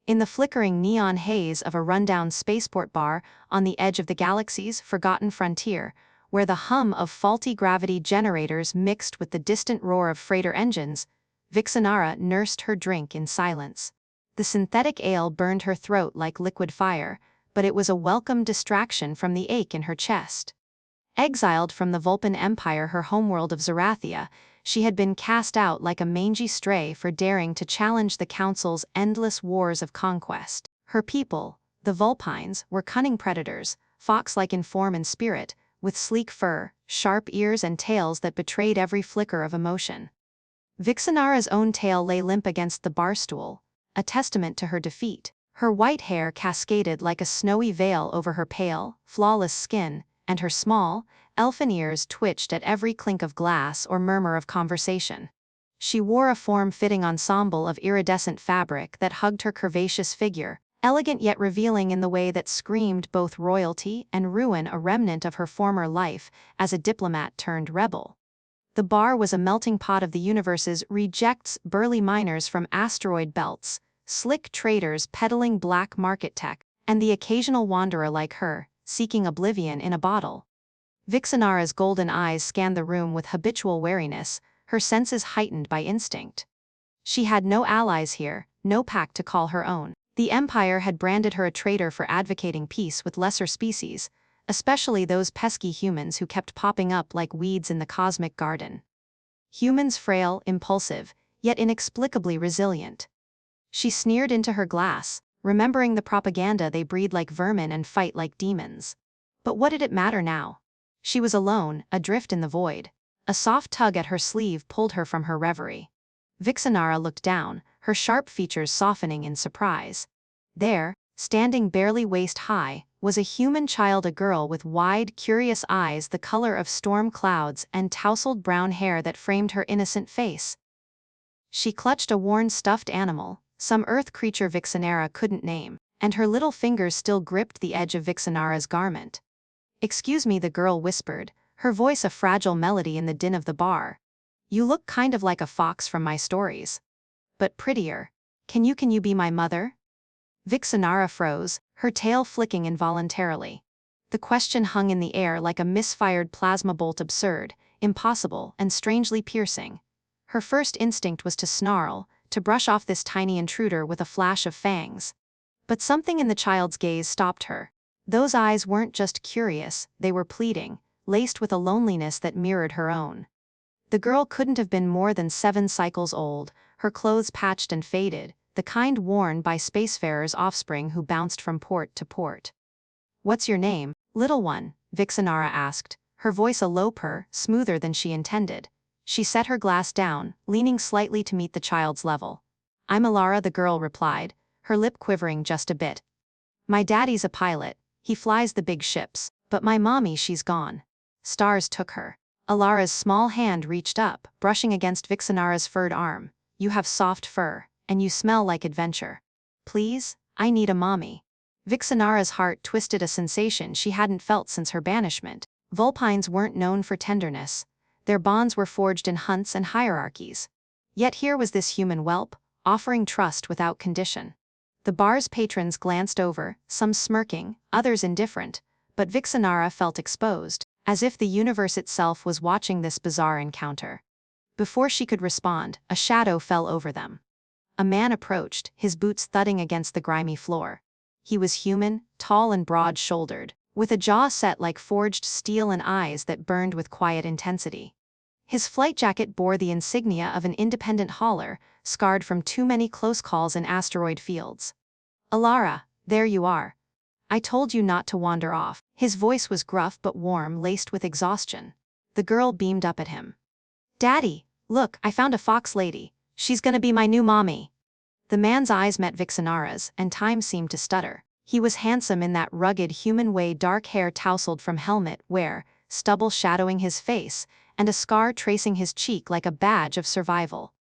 In the flickering neon haze of a rundown spaceport bar on the edge of the galaxy's forgotten frontier, where the hum of faulty gravity generators mixed with the distant roar of freighter engines, Vixenara nursed her drink in silence. The synthetic ale burned her throat like liquid fire, but it was a welcome distraction from the ache in her chest. Exiled from the Vulpin Empire, her homeworld of Zerathia, she had been cast out like a mangy stray for daring to challenge the Council's endless wars of conquest. Her people, the Vulpines, were cunning predators, fox-like in form and spirit, with sleek fur, sharp ears and tails that betrayed every flicker of emotion. Vixenara's own tail lay limp against the bar stool, a testament to her defeat. Her white hair cascaded like a snowy veil over her pale, flawless skin, and her small, elfin ears twitched at every clink of glass or murmur of conversation. She wore a form-fitting ensemble of iridescent fabric that hugged her curvaceous figure, elegant yet revealing in the way that screamed both royalty and ruin, a remnant of her former life as a diplomat turned rebel. The bar was a melting pot of the universe's rejects, burly miners from asteroid belts, slick traders peddling black market tech, and the occasional wanderer like her, seeking oblivion in a bottle. Vixenara's golden eyes scanned the room with habitual wariness, her senses heightened by instinct. She had no allies here, no pact to call her own. The Empire had branded her a traitor for advocating peace with lesser species, especially those pesky humans who kept popping up like weeds in the cosmic garden. Humans frail, impulsive, yet inexplicably resilient. She sneered into her glass, remembering the propaganda they breed like vermin and fight like demons. But what did it matter now? She was alone, adrift in the void. A soft tug at her sleeve pulled her from her reverie. Vixenara looked down, her sharp features softening in surprise. There, standing barely waist-high, was a human child, a girl with wide, curious eyes the color of storm clouds and tousled brown hair that framed her innocent face. She clutched a worn stuffed animal, some earth creature Vixenara couldn't name, and her little fingers still gripped the edge of Vixenara's garment. "Excuse me," the girl whispered, her voice a fragile melody in the din of the bar. "You look kind of like a fox from my stories. But prettier. Can you be my mother?" Vixenara froze, her tail flicking involuntarily. The question hung in the air like a misfired plasma bolt, absurd, impossible, and strangely piercing. Her first instinct was to snarl, to brush off this tiny intruder with a flash of fangs. But something in the child's gaze stopped her. Those eyes weren't just curious, they were pleading, laced with a loneliness that mirrored her own. The girl couldn't have been more than 7 cycles old, her clothes patched and faded, the kind worn by spacefarers' offspring who bounced from port to port. "What's your name, little one?" Vixenara asked, her voice a low purr, smoother than she intended. She set her glass down, leaning slightly to meet the child's level. "I'm Elara," the girl replied, her lip quivering just a bit. "My daddy's a pilot, he flies the big ships, but my mommy, she's gone. Stars took her." Elara's small hand reached up, brushing against Vixenara's furred arm. "You have soft fur, and you smell like adventure. Please, I need a mommy." Vixenara's heart twisted, a sensation she hadn't felt since her banishment. Vulpines weren't known for tenderness. Their bonds were forged in hunts and hierarchies. Yet here was this human whelp, offering trust without condition. The bar's patrons glanced over, some smirking, others indifferent, but Vixenara felt exposed, as if the universe itself was watching this bizarre encounter. Before she could respond, a shadow fell over them. A man approached, his boots thudding against the grimy floor. He was human, tall and broad-shouldered, with a jaw set like forged steel and eyes that burned with quiet intensity. His flight jacket bore the insignia of an independent hauler, scarred from too many close calls in asteroid fields. "Elara, there you are. I told you not to wander off." His voice was gruff but warm, laced with exhaustion. The girl beamed up at him. "Daddy, look, I found a fox lady. She's gonna be my new mommy." The man's eyes met Vixenara's, and time seemed to stutter. He was handsome in that rugged human way, dark hair tousled from helmet wear, stubble shadowing his face, and a scar tracing his cheek like a badge of survival.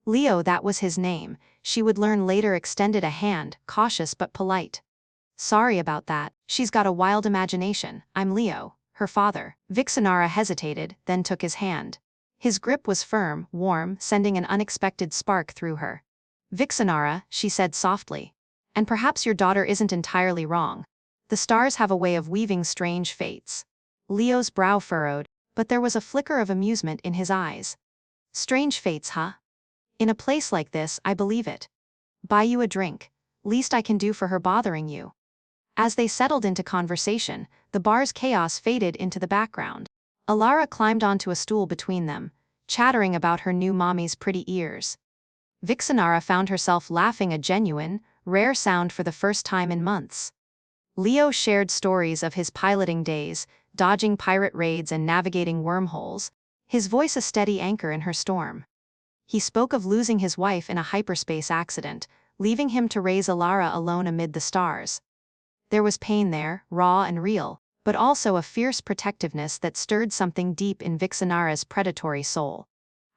Leo, that was his name, she would learn later, extended a hand, cautious but polite. "Sorry about that, she's got a wild imagination. I'm Leo, her father." Vixenara hesitated, then took his hand. His grip was firm, warm, sending an unexpected spark through her. "Vixenara," she said softly. And perhaps your daughter isn't entirely wrong. The stars have a way of weaving strange fates. Leo's brow furrowed, but there was a flicker of amusement in his eyes. Strange fates, huh? In a place like this, I believe it. Buy you a drink. Least I can do for her bothering you. As they settled into conversation, the bar's chaos faded into the background. Elara climbed onto a stool between them, chattering about her new mommy's pretty ears. Vixenara found herself laughing, a genuine, rare sound for the first time in months. Leo shared stories of his piloting days, dodging pirate raids and navigating wormholes, his voice a steady anchor in her storm. He spoke of losing his wife in a hyperspace accident, leaving him to raise Elara alone amid the stars. There was pain there, raw and real, but also a fierce protectiveness that stirred something deep in Vixenara's predatory soul.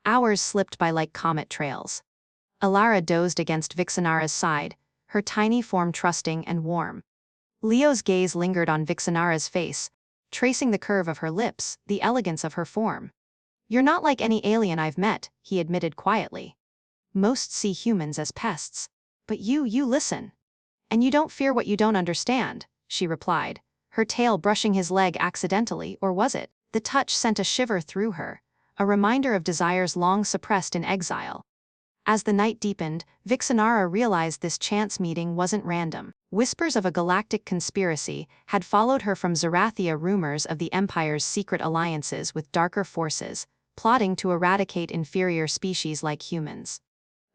Hours slipped by like comet trails. Elara dozed against Vixenara's side, her tiny form trusting and warm. Leo's gaze lingered on Vixenara's face, tracing the curve of her lips, the elegance of her form. "You're not like any alien I've met," he admitted quietly. "Most see humans as pests. But you listen. And you don't fear what you don't understand," she replied, her tail brushing his leg accidentally, or was it? The touch sent a shiver through her, a reminder of desires long suppressed in exile. As the night deepened, Vixenara realized this chance meeting wasn't random. Whispers of a galactic conspiracy had followed her from Zerathia, rumors of the Empire's secret alliances with darker forces, plotting to eradicate inferior species like humans.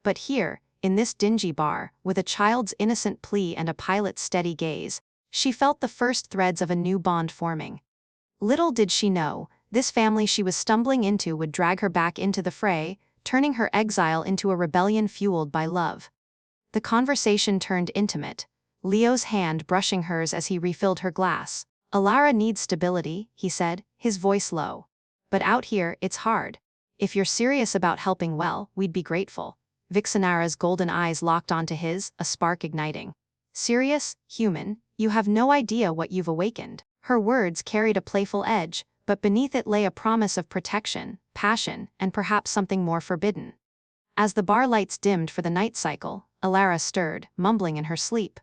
But here, in this dingy bar, with a child's innocent plea and a pilot's steady gaze, she felt the first threads of a new bond forming. Little did she know, this family she was stumbling into would drag her back into the fray, turning her exile into a rebellion fueled by love. The conversation turned intimate, Leo's hand brushing hers as he refilled her glass. "Elara needs stability," he said, his voice low. "But out here, it's hard. If you're serious about helping well, we'd be grateful." Vixenara's golden eyes locked onto his, a spark igniting. "Serious, human, you have no idea what you've awakened." Her words carried a playful edge, but beneath it lay a promise of protection, passion, and perhaps something more forbidden. As the bar lights dimmed for the night cycle, Elara stirred, mumbling in her sleep.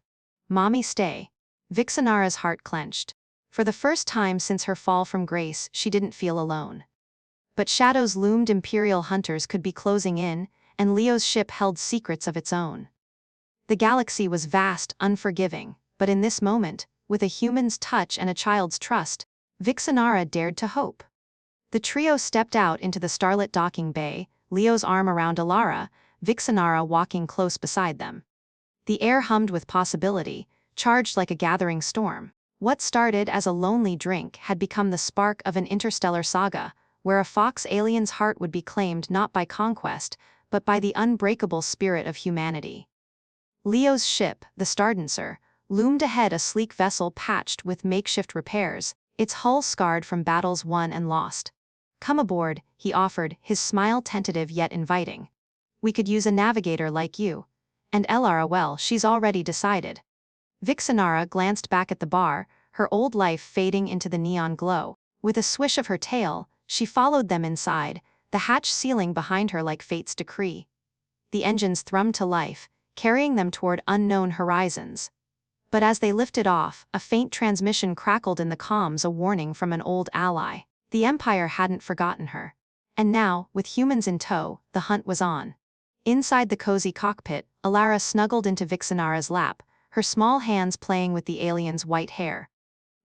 "Mommy, stay." Vixenara's heart clenched. For the first time since her fall from grace, she didn't feel alone. But shadows loomed, Imperial hunters could be closing in, and Leo's ship held secrets of its own. The galaxy was vast, unforgiving, but in this moment, with a human's touch and a child's trust, Vixenara dared to hope. The trio stepped out into the starlit docking bay, Leo's arm around Elara, Vixenara walking close beside them. The air hummed with possibility, charged like a gathering storm. What started as a lonely drink had become the spark of an interstellar saga, where a fox alien's heart would be claimed not by conquest, but by the unbreakable spirit of humanity. Leo's ship, the Stardancer, loomed ahead, a sleek vessel patched with makeshift repairs, its hull scarred from battles won and lost. "Come aboard," he offered, his smile tentative yet inviting. "We could use a navigator like you. And Elara, well, she's already decided." Vixenara glanced back at the bar, her old life fading into the neon glow. With a swish of her tail, she followed them inside, the hatch sealing behind her like fate's decree. The engines thrummed to life, carrying them toward unknown horizons. But as they lifted off, a faint transmission crackled in the comms, a warning from an old ally. The Empire hadn't forgotten her. And now, with humans in tow, the hunt was on. Inside the cozy cockpit, Elara snuggled into Vixenara's lap, her small hands playing with the alien's white hair.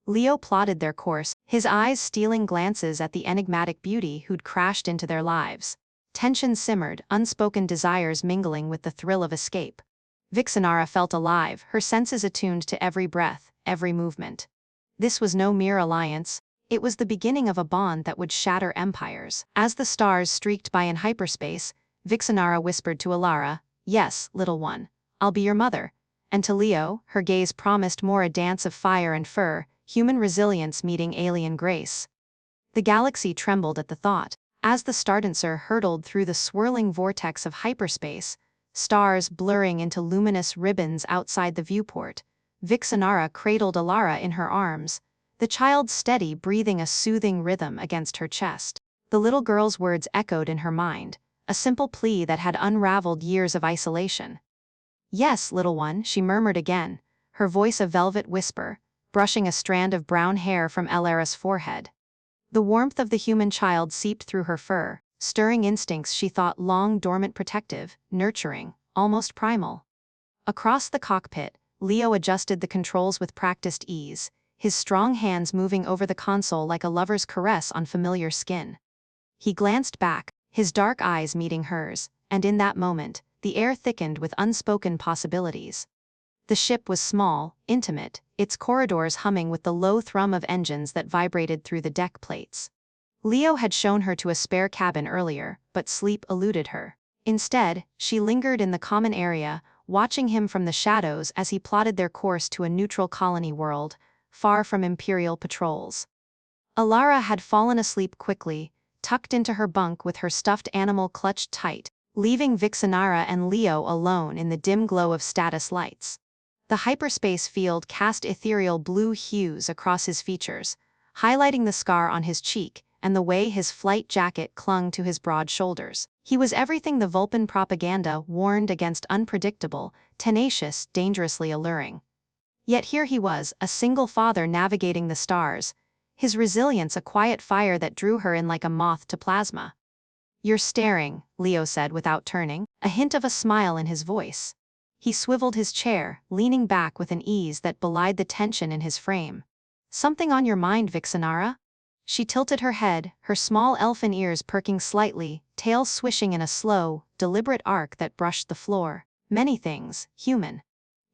Leo plotted their course, his eyes stealing glances at the enigmatic beauty who'd crashed into their lives. Tension simmered, unspoken desires mingling with the thrill of escape. Vixenara felt alive, her senses attuned to every breath, every movement. This was no mere alliance, it was the beginning of a bond that would shatter empires. As the stars streaked by in hyperspace, Vixenara whispered to Elara, "Yes, little one, I'll be your mother." And to Leo, her gaze promised more, a dance of fire and fur, human resilience meeting alien grace. The galaxy trembled at the thought. As the Stardancer hurtled through the swirling vortex of hyperspace, stars blurring into luminous ribbons outside the viewport, Vixenara cradled Elara in her arms, the child steady, breathing a soothing rhythm against her chest. The little girl's words echoed in her mind, a simple plea that had unraveled years of isolation. Yes, little one, she murmured again, her voice a velvet whisper, brushing a strand of brown hair from Elara's forehead. The warmth of the human child seeped through her fur, stirring instincts she thought long dormant, protective, nurturing, almost primal. Across the cockpit, Leo adjusted the controls with practiced ease, his strong hands moving over the console like a lover's caress on familiar skin. He glanced back, his dark eyes meeting hers, and in that moment, the air thickened with unspoken possibilities. The ship was small, intimate, its corridors humming with the low thrum of engines that vibrated through the deck plates. Leo had shown her to a spare cabin earlier, but sleep eluded her. Instead, she lingered in the common area, watching him from the shadows as he plotted their course to a neutral colony world, far from Imperial patrols. Elara had fallen asleep quickly, tucked into her bunk with her stuffed animal clutched tight, leaving Vixenara and Leo alone in the dim glow of status lights. The hyperspace field cast ethereal blue hues across his features, highlighting the scar on his cheek and the way his flight jacket clung to his broad shoulders. He was everything the Vulpin propaganda warned against: unpredictable, tenacious, dangerously alluring. Yet here he was, a single father navigating the stars, his resilience a quiet fire that drew her in like a moth to plasma. "You're staring," Leo said without turning, a hint of a smile in his voice. He swiveled his chair, leaning back with an ease that belied the tension in his frame. "Something on your mind, Vixenara?" She tilted her head, her small elfin ears perking slightly, tail swishing in a slow, deliberate arc that brushed the floor. "Many things, human.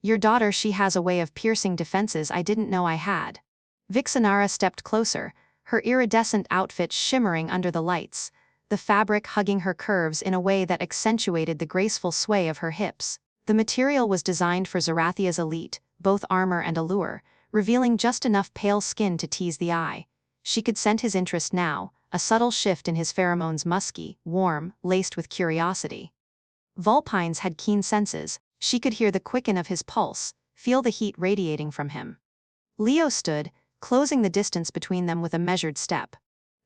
Your daughter, she has a way of piercing defenses I didn't know I had." Vixenara stepped closer, her iridescent outfit shimmering under the lights, the fabric hugging her curves in a way that accentuated the graceful sway of her hips. The material was designed for Zarathia's elite, both armor and allure, revealing just enough pale skin to tease the eye. She could scent his interest now, a subtle shift in his pheromones, musky, warm, laced with curiosity. Vulpines had keen senses, she could hear the quicken of his pulse, feel the heat radiating from him. Leo stood, closing the distance between them with a measured step.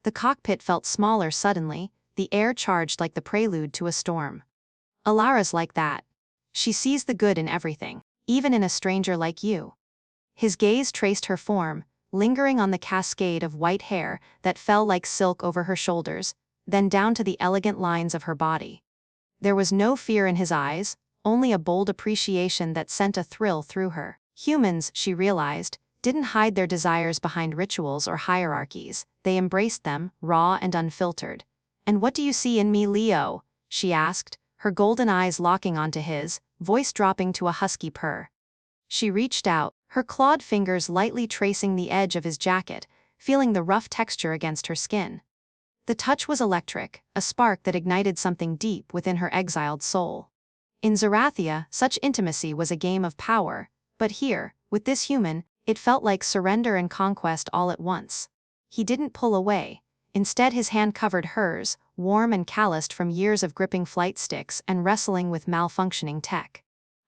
The cockpit felt smaller suddenly, the air charged like the prelude to a storm. "Elara's like that. She sees the good in everything, even in a stranger like you." His gaze traced her form, lingering on the cascade of white hair that fell like silk over her shoulders, then down to the elegant lines of her body. There was no fear in his eyes, only a bold appreciation that sent a thrill through her. Humans, she realized, didn't hide their desires behind rituals or hierarchies, they embraced them, raw and unfiltered. "And what do you see in me, Leo?" she asked, her golden eyes locking onto his, voice dropping to a husky purr. She reached out, her clawed fingers lightly tracing the edge of his jacket, feeling the rough texture against her skin. The touch was electric, a spark that ignited something deep within her exiled soul. In Zarathia, such intimacy was a game of power, but here, with this human, it felt like surrender and conquest all at once. He didn't pull away. Instead, his hand covered hers, warm and calloused from years of gripping flight sticks and wrestling with malfunctioning tech.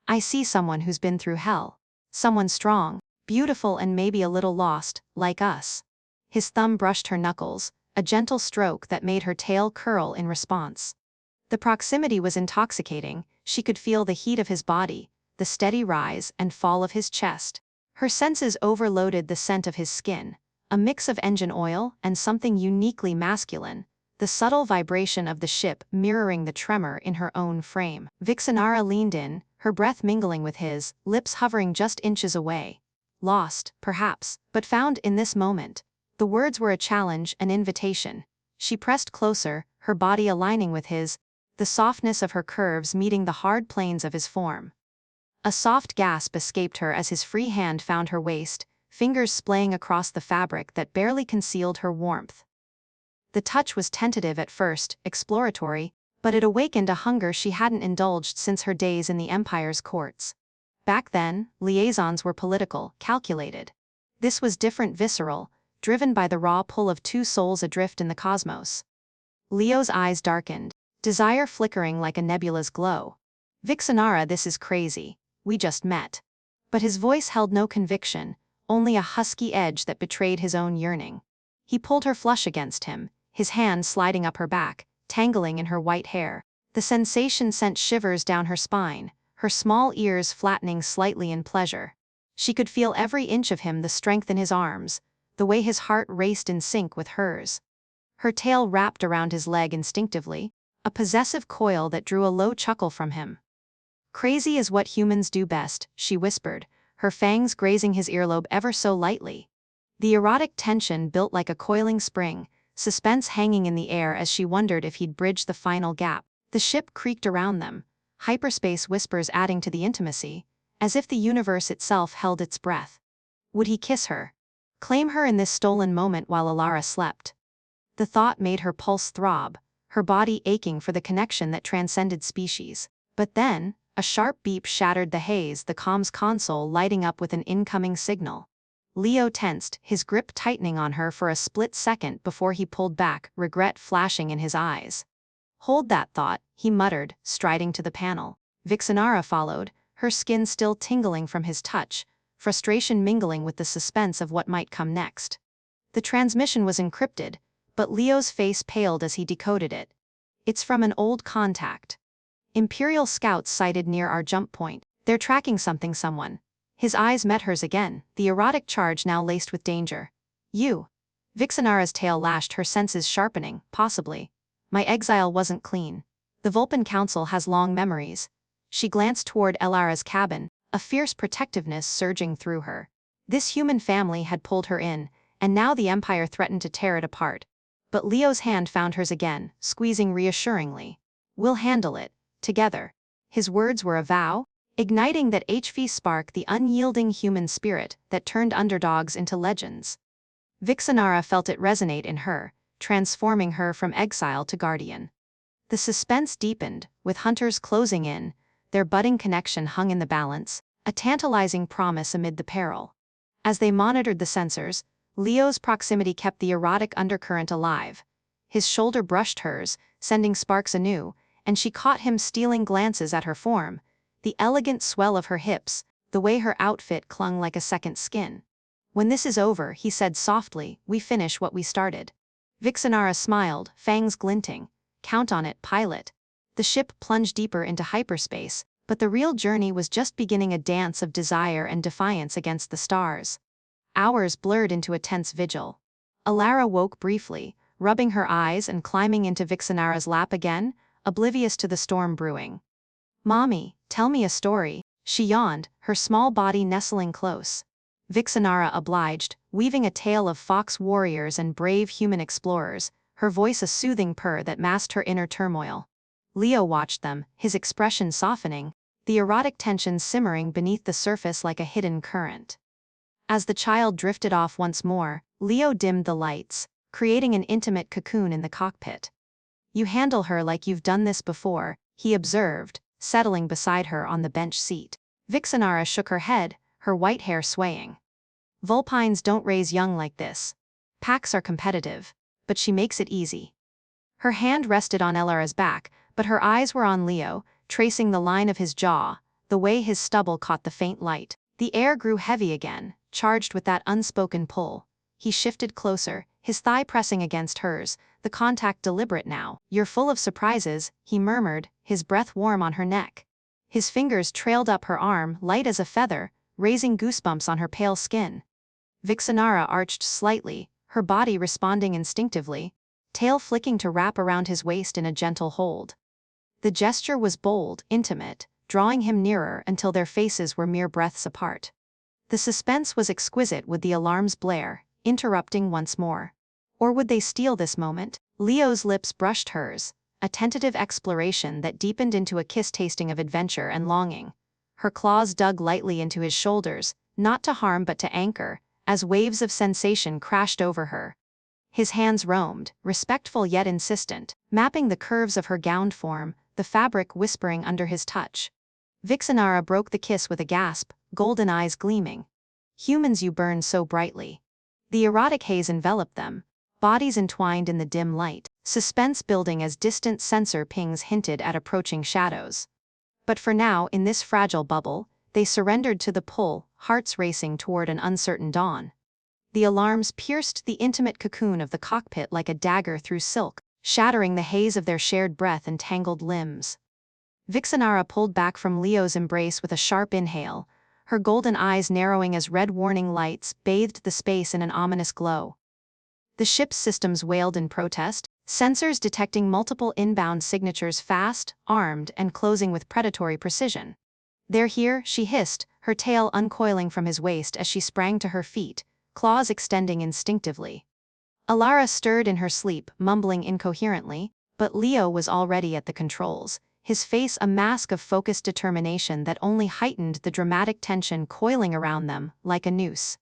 "I see someone who's been through hell. Someone strong, beautiful and maybe a little lost, like us." His thumb brushed her knuckles, a gentle stroke that made her tail curl in response. The proximity was intoxicating, she could feel the heat of his body, the steady rise and fall of his chest. Her senses overloaded the scent of his skin, a mix of engine oil and something uniquely masculine, the subtle vibration of the ship mirroring the tremor in her own frame. Vixenara leaned in, her breath mingling with his, lips hovering just inches away. Lost, perhaps, but found in this moment. The words were a challenge, an invitation. She pressed closer, her body aligning with his, the softness of her curves meeting the hard planes of his form. A soft gasp escaped her as his free hand found her waist, fingers splaying across the fabric that barely concealed her warmth. The touch was tentative at first, exploratory, but it awakened a hunger she hadn't indulged since her days in the Empire's courts. Back then, liaisons were political, calculated. This was different, visceral, driven by the raw pull of two souls adrift in the cosmos. Leo's eyes darkened, desire flickering like a nebula's glow. "Vixenara, this is crazy. We just met." But his voice held no conviction, only a husky edge that betrayed his own yearning. He pulled her flush against him, his hand sliding up her back, tangling in her white hair. The sensation sent shivers down her spine, her small ears flattening slightly in pleasure. She could feel every inch of him, the strength in his arms, the way his heart raced in sync with hers. Her tail wrapped around his leg instinctively, a possessive coil that drew a low chuckle from him. "Crazy is what humans do best," she whispered, her fangs grazing his earlobe ever so lightly. The erotic tension built like a coiling spring, suspense hanging in the air as she wondered if he'd bridge the final gap. The ship creaked around them, hyperspace whispers adding to the intimacy, as if the universe itself held its breath. Would he kiss her? Claim her in this stolen moment while Elara slept? The thought made her pulse throb, her body aching for the connection that transcended species. But then, a sharp beep shattered the haze, the comms console lighting up with an incoming signal. Leo tensed, his grip tightening on her for a split second before he pulled back, regret flashing in his eyes. "Hold that thought," he muttered, striding to the panel. Vixenara followed, her skin still tingling from his touch, frustration mingling with the suspense of what might come next. The transmission was encrypted, but Leo's face paled as he decoded it. "It's from an old contact. Imperial scouts sighted near our jump point. They're tracking someone." His eyes met hers again, the erotic charge now laced with danger. "You." Vixenara's tail lashed, her senses sharpening. "Possibly. My exile wasn't clean. The Vulpin Council has long memories." She glanced toward Elara's cabin, a fierce protectiveness surging through her. This human family had pulled her in, and now the Empire threatened to tear it apart. But Leo's hand found hers again, squeezing reassuringly. "We'll handle it. Together." His words were a vow, igniting that HV spark, the unyielding human spirit that turned underdogs into legends. Vixenara felt it resonate in her, transforming her from exile to guardian. The suspense deepened, with hunters closing in, their budding connection hung in the balance, a tantalizing promise amid the peril. As they monitored the sensors, Leo's proximity kept the erotic undercurrent alive. His shoulder brushed hers, sending sparks anew, and she caught him stealing glances at her form, the elegant swell of her hips, the way her outfit clung like a second skin. "When this is over," he said softly, "we finish what we started." Vixenara smiled, fangs glinting. "Count on it, pilot." The ship plunged deeper into hyperspace, but the real journey was just beginning, a dance of desire and defiance against the stars. Hours blurred into a tense vigil. Elara woke briefly, rubbing her eyes and climbing into Vixenara's lap again, oblivious to the storm brewing. "Mommy, tell me a story," she yawned, her small body nestling close. Vixenara obliged, weaving a tale of fox warriors and brave human explorers, her voice a soothing purr that masked her inner turmoil. Leo watched them, his expression softening, the erotic tension simmering beneath the surface like a hidden current. As the child drifted off once more, Leo dimmed the lights, creating an intimate cocoon in the cockpit. "You handle her like you've done this before," he observed, settling beside her on the bench seat. Vixenara shook her head, her white hair swaying. "Vulpines don't raise young like this. Packs are competitive, but she makes it easy." Her hand rested on Elara's back, but her eyes were on Leo, tracing the line of his jaw, the way his stubble caught the faint light. The air grew heavy again, charged with that unspoken pull. He shifted closer, his thigh pressing against hers, the contact deliberate now. "You're full of surprises," he murmured, his breath warm on her neck. His fingers trailed up her arm, light as a feather, raising goosebumps on her pale skin. Vixenara arched slightly, her body responding instinctively, tail flicking to wrap around his waist in a gentle hold. The gesture was bold, intimate, drawing him nearer until their faces were mere breaths apart. The suspense was exquisite with the alarm's blare, interrupting once more. Or would they steal this moment? Leo's lips brushed hers, a tentative exploration that deepened into a kiss tasting of adventure and longing. Her claws dug lightly into his shoulders, not to harm but to anchor, as waves of sensation crashed over her. His hands roamed, respectful yet insistent, mapping the curves of her gowned form, the fabric whispering under his touch. Vixenara broke the kiss with a gasp, golden eyes gleaming. "Humans, you burn so brightly." The erotic haze enveloped them, bodies entwined in the dim light, suspense building as distant sensor pings hinted at approaching shadows. But for now, in this fragile bubble, they surrendered to the pull, hearts racing toward an uncertain dawn. The alarms pierced the intimate cocoon of the cockpit like a dagger through silk, shattering the haze of their shared breath and tangled limbs. Vixenara pulled back from Leo's embrace with a sharp inhale, her golden eyes narrowing as red warning lights bathed the space in an ominous glow. The ship's systems wailed in protest, sensors detecting multiple inbound signatures fast, armed, and closing with predatory precision. "They're here," she hissed, her tail uncoiling from his waist as she sprang to her feet, claws extending instinctively. Elara stirred in her sleep, mumbling incoherently, but Leo was already at the controls, his face a mask of focused determination that only heightened the dramatic tension coiling around them like a noose.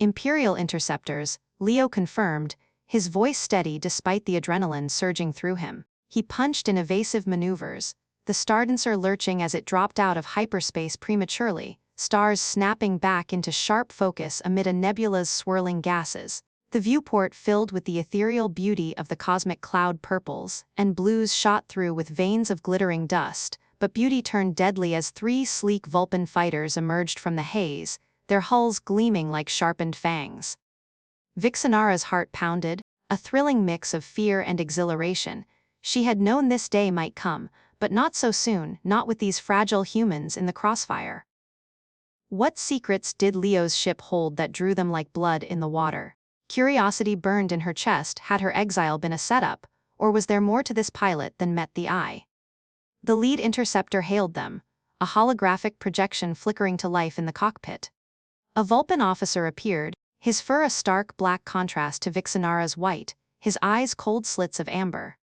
"Imperial interceptors," Leo confirmed, his voice steady despite the adrenaline surging through him. He punched in evasive maneuvers, the Stardancer lurching as it dropped out of hyperspace prematurely, stars snapping back into sharp focus amid a nebula's swirling gases. The viewport filled with the ethereal beauty of the cosmic cloud. Purples and blues shot through with veins of glittering dust, but beauty turned deadly as three sleek Vulpin fighters emerged from the haze, their hulls gleaming like sharpened fangs. Vixenara's heart pounded, a thrilling mix of fear and exhilaration. She had known this day might come, but not so soon, not with these fragile humans in the crossfire. What secrets did Leo's ship hold that drew them like blood in the water? Curiosity burned in her chest. Had her exile been a setup, or was there more to this pilot than met the eye? The lead interceptor hailed them, a holographic projection flickering to life in the cockpit. A Vulpin officer appeared, his fur a stark black contrast to Vixenara's white, his eyes cold slits of amber.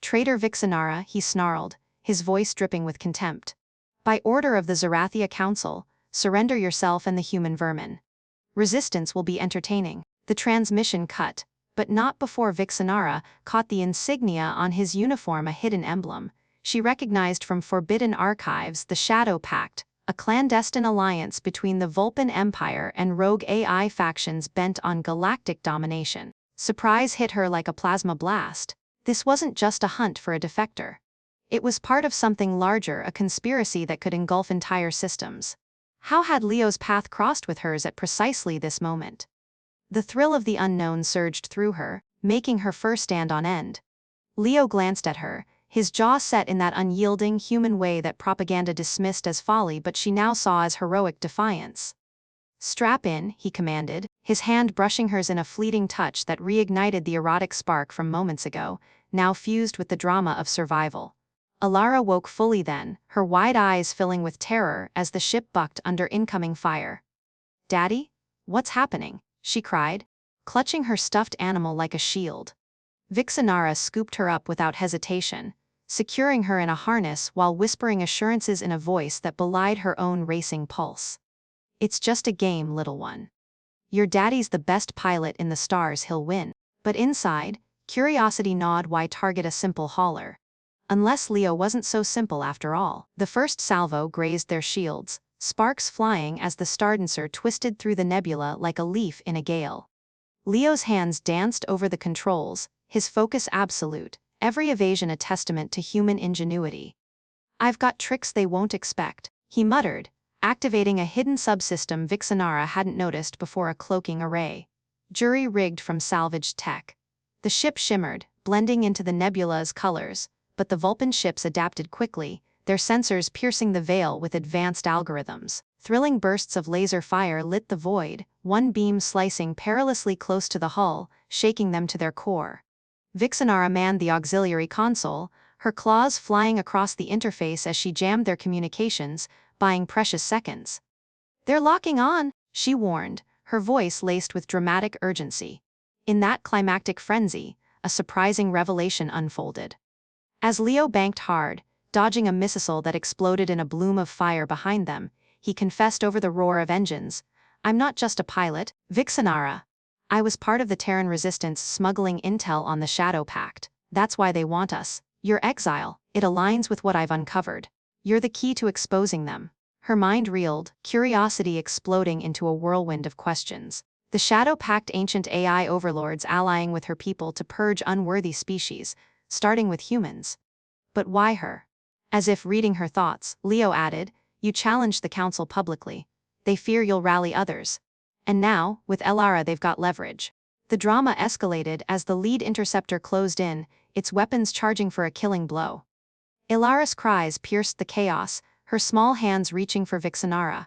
"Traitor Vixenara," he snarled, his voice dripping with contempt. "By order of the Zarathia Council, surrender yourself and the human vermin. Resistance will be entertaining." The transmission cut, but not before Vixenara caught the insignia on his uniform, a hidden emblem. She recognized from forbidden archives the Shadow Pact, a clandestine alliance between the Vulpin Empire and rogue AI factions bent on galactic domination. Surprise hit her like a plasma blast. This wasn't just a hunt for a defector. It was part of something larger, a conspiracy that could engulf entire systems. How had Leo's path crossed with hers at precisely this moment? The thrill of the unknown surged through her, making her fur stand on end. Leo glanced at her, his jaw set in that unyielding human way that propaganda dismissed as folly but she now saw as heroic defiance. "Strap in," he commanded, his hand brushing hers in a fleeting touch that reignited the erotic spark from moments ago, now fused with the drama of survival. Elara woke fully then, her wide eyes filling with terror as the ship bucked under incoming fire. "Daddy? What's happening?" she cried, clutching her stuffed animal like a shield. Vixenara scooped her up without hesitation, securing her in a harness while whispering assurances in a voice that belied her own racing pulse. "It's just a game, little one. Your daddy's the best pilot in the stars, he'll win." But inside, curiosity gnawed. Why target a simple hauler? Unless Leo wasn't so simple after all. The first salvo grazed their shields, sparks flying as the Stardancer twisted through the nebula like a leaf in a gale. Leo's hands danced over the controls, his focus absolute, every evasion a testament to human ingenuity. "I've got tricks they won't expect," he muttered, activating a hidden subsystem Vixenara hadn't noticed before, a cloaking array. Jury-rigged from salvaged tech. The ship shimmered, blending into the nebula's colors, but the Vulpin ships adapted quickly, their sensors piercing the veil with advanced algorithms. Thrilling bursts of laser fire lit the void, one beam slicing perilously close to the hull, shaking them to their core. Vixenara manned the auxiliary console, her claws flying across the interface as she jammed their communications, buying precious seconds. "They're locking on," she warned, her voice laced with dramatic urgency. In that climactic frenzy, a surprising revelation unfolded. As Leo banked hard, dodging a missile that exploded in a bloom of fire behind them, he confessed over the roar of engines, "I'm not just a pilot, Vixenara. I was part of the Terran resistance smuggling intel on the Shadow Pact. That's why they want us. Your exile, it aligns with what I've uncovered. You're the key to exposing them." Her mind reeled, curiosity exploding into a whirlwind of questions. The Shadow Pact, ancient AI overlords allying with her people to purge unworthy species, starting with humans. But why her? As if reading her thoughts, Leo added, "You challenged the council publicly. They fear you'll rally others. And now, with Elara they've got leverage." The drama escalated as the lead interceptor closed in, its weapons charging for a killing blow. Elara's cries pierced the chaos, her small hands reaching for Vixenara.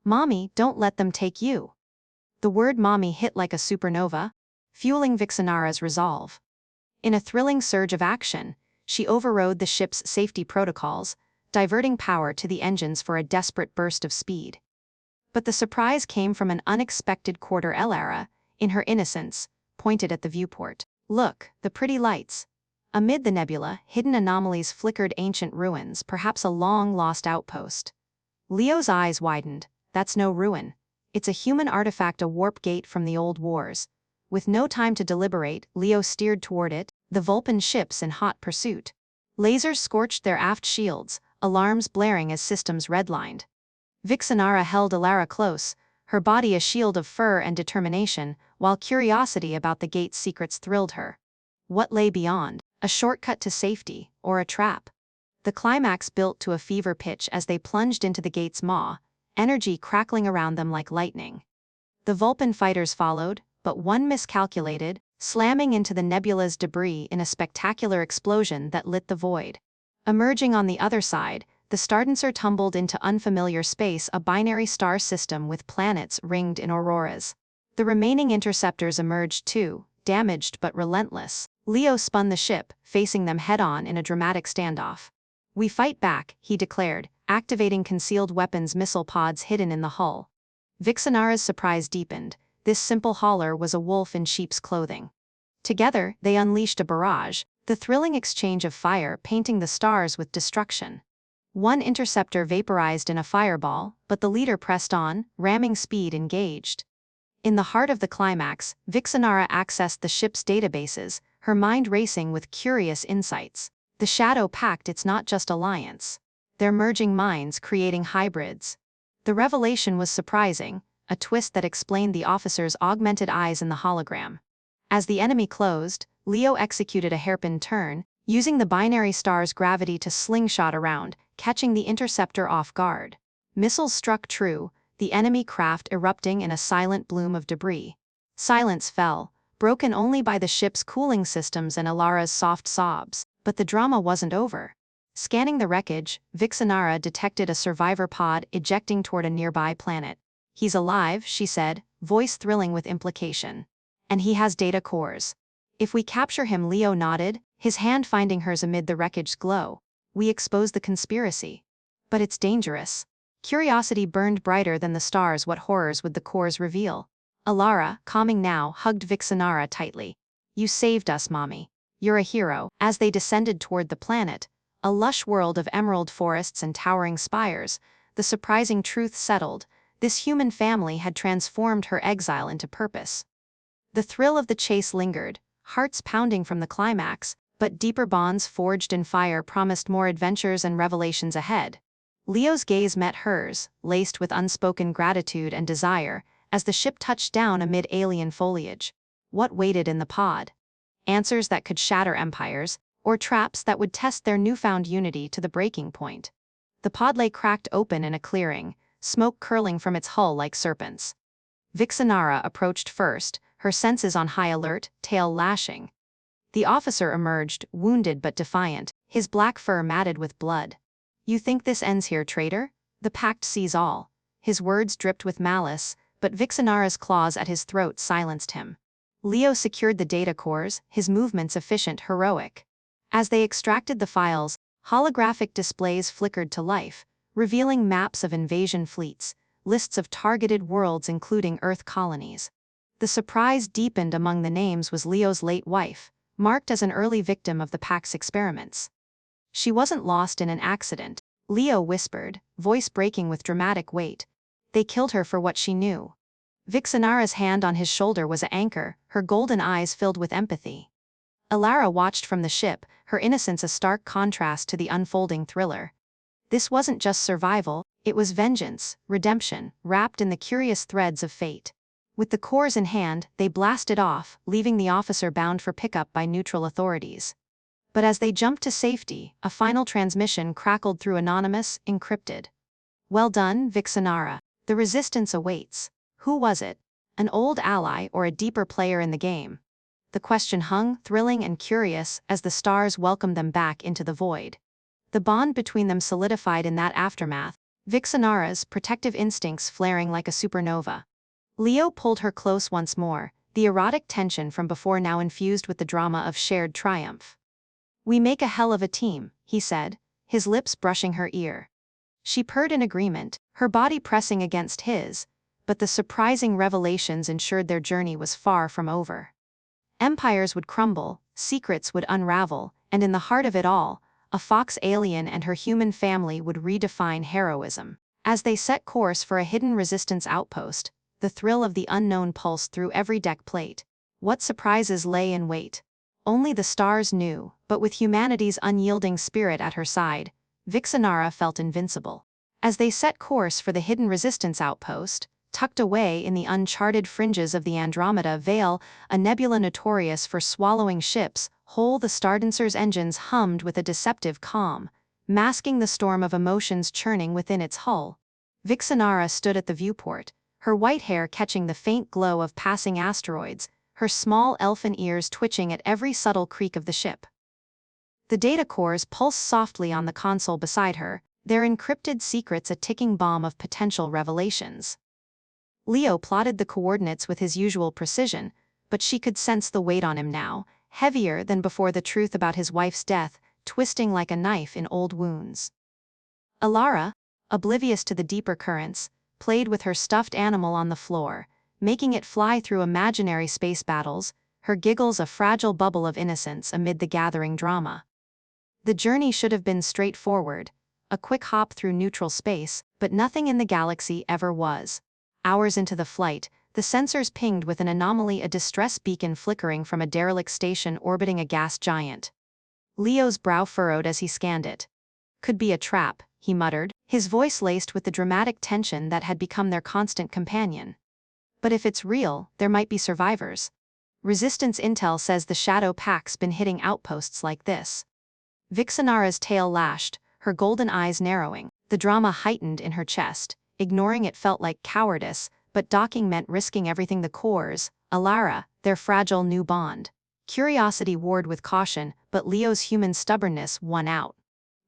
"Mommy, don't let them take you." The word mommy hit like a supernova, fueling Vixenara's resolve. In a thrilling surge of action, she overrode the ship's safety protocols, diverting power to the engines for a desperate burst of speed. But the surprise came from an unexpected quarter. Elara, in her innocence, pointed at the viewport. "Look, the pretty lights." Amid the nebula, hidden anomalies flickered ancient ruins, perhaps a long-lost outpost. Leo's eyes widened. "That's no ruin. It's a human artifact, a warp gate from the old wars." With no time to deliberate, Leo steered toward it, the Vulpin ships in hot pursuit. Lasers scorched their aft shields, alarms blaring as systems redlined. Vixenara held Elara close, her body a shield of fur and determination, while curiosity about the gate's secrets thrilled her. What lay beyond? A shortcut to safety, or a trap? The climax built to a fever pitch as they plunged into the gate's maw, energy crackling around them like lightning. The Vulpin fighters followed, but one miscalculated, slamming into the nebula's debris in a spectacular explosion that lit the void. Emerging on the other side, the Stardancer tumbled into unfamiliar space, a binary star system with planets ringed in auroras. The remaining interceptors emerged too, damaged but relentless. Leo spun the ship, facing them head-on in a dramatic standoff. "We fight back," he declared, activating concealed weapons missile pods hidden in the hull. Vixenara's surprise deepened. This simple hauler was a wolf in sheep's clothing. Together, they unleashed a barrage, the thrilling exchange of fire painting the stars with destruction. One interceptor vaporized in a fireball, but the leader pressed on, ramming speed engaged. In the heart of the climax, Vixenara accessed the ship's databases, her mind racing with curious insights. The Shadow Pact, it's not just alliance. They're merging minds, creating hybrids. The revelation was surprising, a twist that explained the officer's augmented eyes in the hologram. As the enemy closed, Leo executed a hairpin turn, using the binary star's gravity to slingshot around, catching the interceptor off guard. Missiles struck true, the enemy craft erupting in a silent bloom of debris. Silence fell, broken only by the ship's cooling systems and Elara's soft sobs. But the drama wasn't over. Scanning the wreckage, Vixenara detected a survivor pod ejecting toward a nearby planet. "He's alive," she said, voice thrilling with implication. "And he has data cores. If we capture him," Leo nodded, his hand finding hers amid the wreckage's glow. "We expose the conspiracy. But it's dangerous." Curiosity burned brighter than the stars. What horrors would the cores reveal? Elara, calming now, hugged Vixenara tightly. "You saved us, Mommy. You're a hero." As they descended toward the planet, a lush world of emerald forests and towering spires, the surprising truth settled: this human family had transformed her exile into purpose. The thrill of the chase lingered, hearts pounding from the climax, but deeper bonds forged in fire promised more adventures and revelations ahead. Leo's gaze met hers, laced with unspoken gratitude and desire, as the ship touched down amid alien foliage. What waited in the pod? Answers that could shatter empires, or traps that would test their newfound unity to the breaking point. The pod lay cracked open in a clearing, smoke curling from its hull like serpents. Vixenara approached first, her senses on high alert, tail lashing. The officer emerged, wounded but defiant, his black fur matted with blood. "You think this ends here, traitor? The pact sees all." His words dripped with malice, but Vixenara's claws at his throat silenced him. Leo secured the data cores, his movements efficient, heroic. As they extracted the files, holographic displays flickered to life, revealing maps of invasion fleets, lists of targeted worlds including Earth colonies. The surprise deepened among the names was Leo's late wife, marked as an early victim of the Pact's experiments. "She wasn't lost in an accident," Leo whispered, voice breaking with dramatic weight. "They killed her for what she knew." Vixenara's hand on his shoulder was an anchor, her golden eyes filled with empathy. Elara watched from the ship, her innocence a stark contrast to the unfolding thriller. This wasn't just survival, it was vengeance, redemption, wrapped in the curious threads of fate. With the cores in hand, they blasted off, leaving the officer bound for pickup by neutral authorities. But as they jumped to safety, a final transmission crackled through, anonymous, encrypted. "Well done, Vixenara. The resistance awaits." Who was it? An old ally or a deeper player in the game? The question hung, thrilling and curious, as the stars welcomed them back into the void. The bond between them solidified in that aftermath, Vixenara's protective instincts flaring like a supernova. Leo pulled her close once more, the erotic tension from before now infused with the drama of shared triumph. "We make a hell of a team," he said, his lips brushing her ear. She purred in agreement, her body pressing against his, but the surprising revelations ensured their journey was far from over. Empires would crumble, secrets would unravel, and in the heart of it all, a fox alien and her human family would redefine heroism. As they set course for a hidden resistance outpost, the thrill of the unknown pulsed through every deck plate. What surprises lay in wait? Only the stars knew, but with humanity's unyielding spirit at her side, Vixenara felt invincible. As they set course for the hidden resistance outpost, tucked away in the uncharted fringes of the Andromeda Veil, a nebula notorious for swallowing ships whole, the Stardancer's engines hummed with a deceptive calm, masking the storm of emotions churning within its hull. Vixenara stood at the viewport, her white hair catching the faint glow of passing asteroids, her small elfin ears twitching at every subtle creak of the ship. The data cores pulsed softly on the console beside her, their encrypted secrets a ticking bomb of potential revelations. Leo plotted the coordinates with his usual precision, but she could sense the weight on him now, heavier than before, the truth about his wife's death, twisting like a knife in old wounds. Elara, oblivious to the deeper currents, played with her stuffed animal on the floor, making it fly through imaginary space battles, her giggles a fragile bubble of innocence amid the gathering drama. The journey should have been straightforward, a quick hop through neutral space, but nothing in the galaxy ever was. Hours into the flight, the sensors pinged with an anomaly, a distress beacon flickering from a derelict station orbiting a gas giant. Leo's brow furrowed as he scanned it. "Could be a trap," he muttered, his voice laced with the dramatic tension that had become their constant companion. "But if it's real, there might be survivors. Resistance intel says the Shadow Pact's been hitting outposts like this." Vixenara's tail lashed, her golden eyes narrowing, the drama heightened in her chest. Ignoring it felt like cowardice, but docking meant risking everything. The cores, Elara, their fragile new bond. Curiosity warred with caution, but Leo's human stubbornness won out.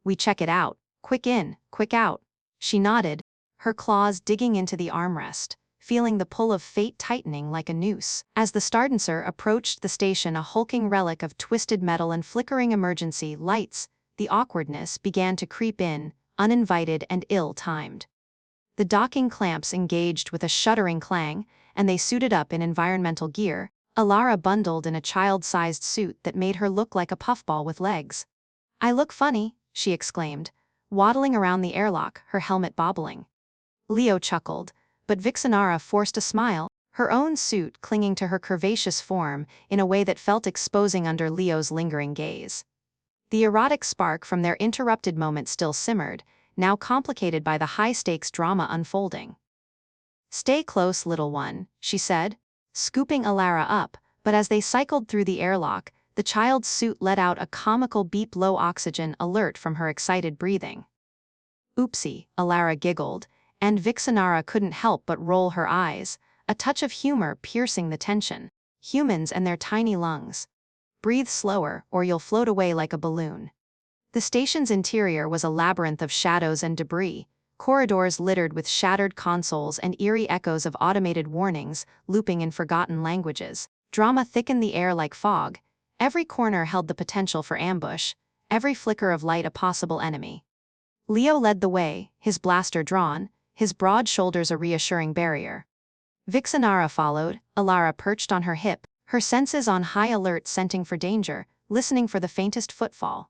"We check it out. Quick in, quick out." She nodded, her claws digging into the armrest, feeling the pull of fate tightening like a noose. As the Stardancer approached the station, a hulking relic of twisted metal and flickering emergency lights, the awkwardness began to creep in, uninvited and ill-timed. The docking clamps engaged with a shuddering clang, and they suited up in environmental gear, Elara bundled in a child-sized suit that made her look like a puffball with legs. "I look funny," she exclaimed, waddling around the airlock, her helmet bobbling. Leo chuckled, but Vixenara forced a smile, her own suit clinging to her curvaceous form in a way that felt exposing under Leo's lingering gaze. The erotic spark from their interrupted moment still simmered, now complicated by the high-stakes drama unfolding. "Stay close, little one," she said, scooping Elara up, but as they cycled through the airlock, the child's suit let out a comical beep, low oxygen alert from her excited breathing. "Oopsie," Elara giggled, and Vixenara couldn't help but roll her eyes, a touch of humor piercing the tension. "Humans and their tiny lungs. Breathe slower, or you'll float away like a balloon." The station's interior was a labyrinth of shadows and debris, corridors littered with shattered consoles and eerie echoes of automated warnings, looping in forgotten languages. Drama thickened the air like fog. Every corner held the potential for ambush, every flicker of light a possible enemy. Leo led the way, his blaster drawn, his broad shoulders a reassuring barrier. Vixenara followed, Elara perched on her hip, her senses on high alert, scenting for danger, listening for the faintest footfall.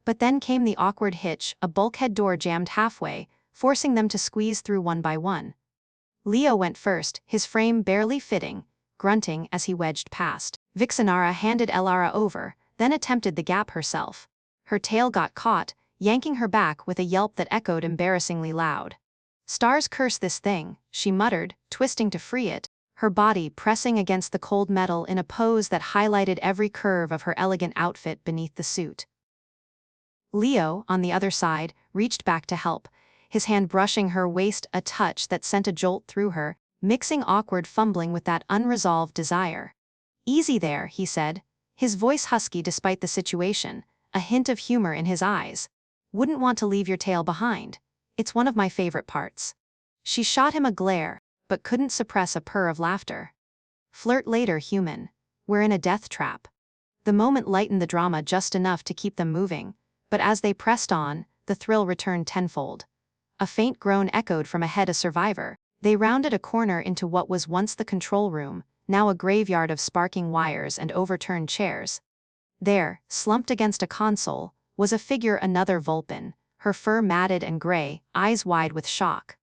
But then came the awkward hitch, a bulkhead door jammed halfway, forcing them to squeeze through one by one. Leo went first, his frame barely fitting, grunting as he wedged past. Vixenara handed Elara over, then attempted the gap herself. Her tail got caught, yanking her back with a yelp that echoed embarrassingly loud. "Stars curse this thing," she muttered, twisting to free it, her body pressing against the cold metal in a pose that highlighted every curve of her elegant outfit beneath the suit. Leo, on the other side, reached back to help, his hand brushing her waist, a touch that sent a jolt through her, mixing awkward fumbling with that unresolved desire. "Easy there," he said, his voice husky despite the situation, a hint of humor in his eyes. Wouldn't want to leave your tail behind. It's one of my favorite parts. She shot him a glare, but couldn't suppress a purr of laughter. Flirt later, human. We're in a death trap. The moment lightened the drama just enough to keep them moving, but as they pressed on, the thrill returned tenfold. A faint groan echoed from ahead, a survivor. They rounded a corner into what was once the control room, now a graveyard of sparking wires and overturned chairs. There, slumped against a console, was a figure, another Vulpin, her fur matted and gray, eyes wide with shock.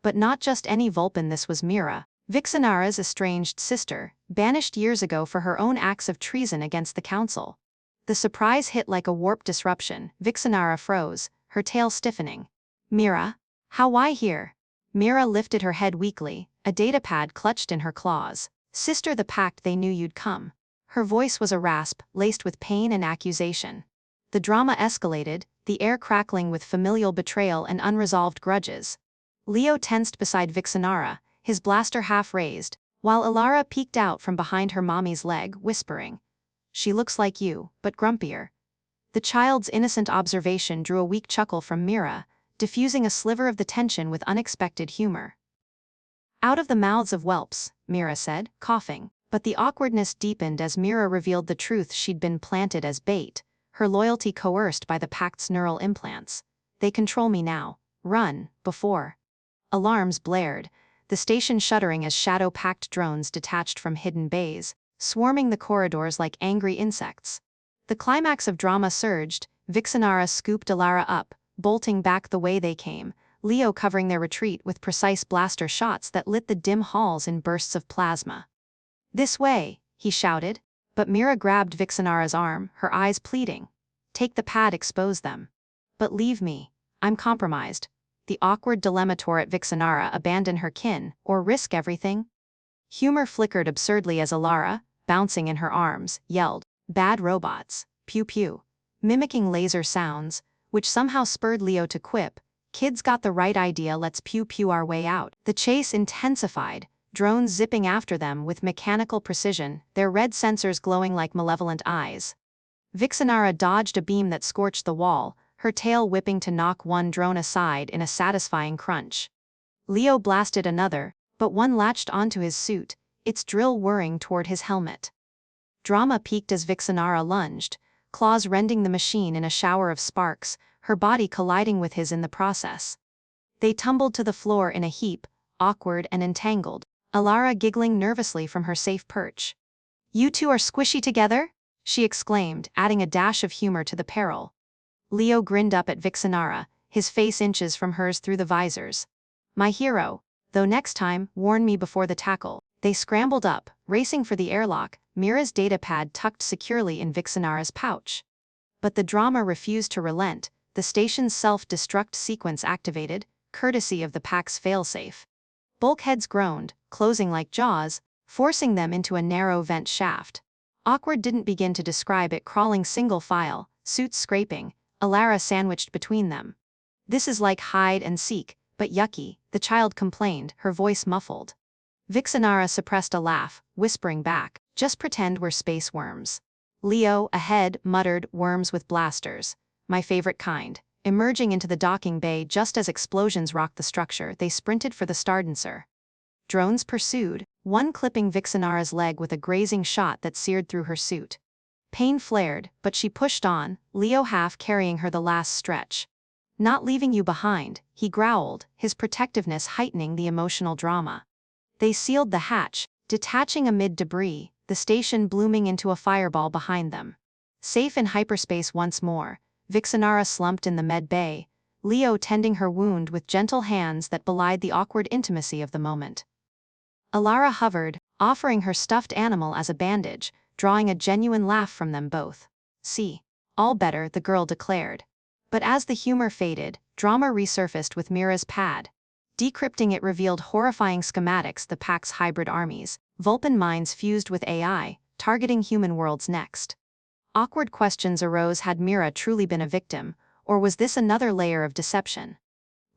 But not just any Vulpin, this was Mira, Vixenara's estranged sister, banished years ago for her own acts of treason against the council. The surprise hit like a warp disruption. Vixenara froze, her tail stiffening. Mira? Why here? Mira lifted her head weakly, a datapad clutched in her claws. Sister, the pact, they knew you'd come. Her voice was a rasp, laced with pain and accusation. The drama escalated, the air crackling with familial betrayal and unresolved grudges. Leo tensed beside Vixenara, his blaster half raised, while Elara peeked out from behind her mommy's leg, whispering, "She looks like you, but grumpier." The child's innocent observation drew a weak chuckle from Mira, diffusing a sliver of the tension with unexpected humor. "Out of the mouths of whelps," Mira said, coughing, but the awkwardness deepened as Mira revealed the truth. She'd been planted as bait, her loyalty coerced by the Pact's neural implants. "They control me now. Run, before." Alarms blared, the station shuddering as Shadow Pact drones detached from hidden bays, swarming the corridors like angry insects. The climax of drama surged. Vixenara scooped Elara up, bolting back the way they came, Leo covering their retreat with precise blaster shots that lit the dim halls in bursts of plasma. "This way," he shouted, but Mira grabbed Vixenara's arm, her eyes pleading. "Take the pad, expose them." "But leave me. I'm compromised." The awkward dilemma tore at Vixenara: abandon her kin, or risk everything? Humor flickered absurdly as Elara, bouncing in her arms, yelled, "Bad robots, pew pew," mimicking laser sounds, which somehow spurred Leo to quip, "Kids got the right idea, let's pew pew our way out." The chase intensified, drones zipping after them with mechanical precision, their red sensors glowing like malevolent eyes. Vixenara dodged a beam that scorched the wall, her tail whipping to knock one drone aside in a satisfying crunch. Leo blasted another, but one latched onto his suit, its drill whirring toward his helmet. Drama peaked as Vixenara lunged, claws rending the machine in a shower of sparks, her body colliding with his in the process. They tumbled to the floor in a heap, awkward and entangled, Elara giggling nervously from her safe perch. "You two are squishy together?" she exclaimed, adding a dash of humor to the peril. Leo grinned up at Vixenara, his face inches from hers through the visors. "My hero, though next time, warn me before the tackle." They scrambled up, racing for the airlock, Mira's datapad tucked securely in Vixenara's pouch. But the drama refused to relent, the station's self-destruct sequence activated, courtesy of the Pact's failsafe. Bulkheads groaned, closing like jaws, forcing them into a narrow vent shaft. Awkward didn't begin to describe it, crawling single file, suits scraping, Elara sandwiched between them. "This is like hide and seek, but yucky," the child complained, her voice muffled. Vixenara suppressed a laugh, whispering back, "Just pretend we're space worms." Leo, ahead, muttered, "Worms with blasters. My favorite kind." Emerging into the docking bay just as explosions rocked the structure, they sprinted for the stardancer. Drones pursued, one clipping Vixenara's leg with a grazing shot that seared through her suit. Pain flared, but she pushed on, Leo half carrying her the last stretch. "Not leaving you behind," he growled, his protectiveness heightening the emotional drama. They sealed the hatch, detaching amid debris, the station blooming into a fireball behind them. Safe in hyperspace once more, Vixenara slumped in the med bay, Leo tending her wound with gentle hands that belied the awkward intimacy of the moment. Elara hovered, offering her stuffed animal as a bandage, drawing a genuine laugh from them both. "See, all better," the girl declared. But as the humor faded, drama resurfaced with Mira's pad. Decrypting it revealed horrifying schematics: the Pact's hybrid armies, Vulpin minds fused with AI, targeting human worlds next. Awkward questions arose: had Mira truly been a victim, or was this another layer of deception?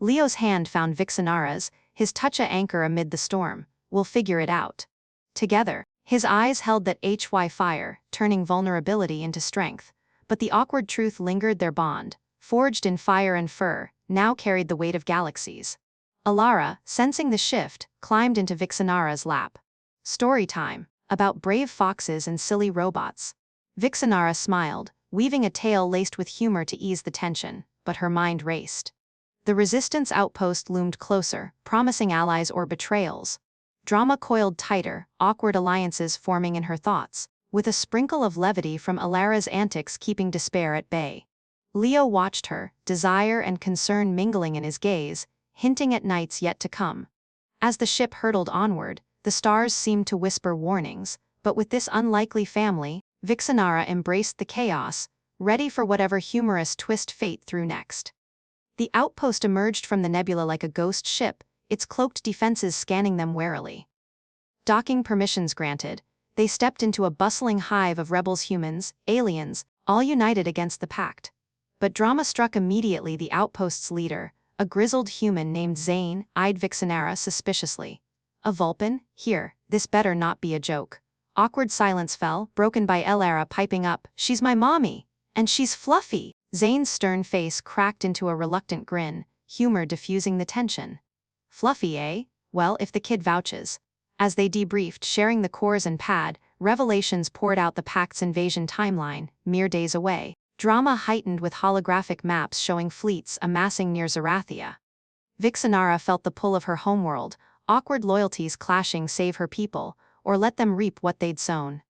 Leo's hand found Vixenara's, his touch a anchor amid the storm. "We'll figure it out together." His eyes held that fire, turning vulnerability into strength. But the awkward truth lingered: their bond, forged in fire and fur, now carried the weight of galaxies. Elara, sensing the shift, climbed into Vixenara's lap. Story time, about brave foxes and silly robots. Vixenara smiled, weaving a tale laced with humor to ease the tension, but her mind raced. The resistance outpost loomed closer, promising allies or betrayals. Drama coiled tighter, awkward alliances forming in her thoughts, with a sprinkle of levity from Elara's antics keeping despair at bay. Leo watched her, desire and concern mingling in his gaze, hinting at nights yet to come. As the ship hurtled onward, the stars seemed to whisper warnings, but with this unlikely family, Vixenara embraced the chaos, ready for whatever humorous twist fate threw next. The outpost emerged from the nebula like a ghost ship, its cloaked defenses scanning them warily. Docking permissions granted, they stepped into a bustling hive of rebels, humans, aliens, all united against the pact. But drama struck immediately. The outpost's leader, a grizzled human named Zane, eyed Vixenara suspiciously. "A Vulpin? Here, this better not be a joke." Awkward silence fell, broken by Elara piping up, "She's my mommy, and she's fluffy." Zane's stern face cracked into a reluctant grin, humor diffusing the tension. "Fluffy, eh? Well, if the kid vouches." As they debriefed, sharing the cores and pad, revelations poured out. The Pact's invasion timeline, mere days away. Drama heightened with holographic maps showing fleets amassing near Zarathia. Vixenara felt the pull of her homeworld, awkward loyalties clashing: save her people, or let them reap what they'd sown.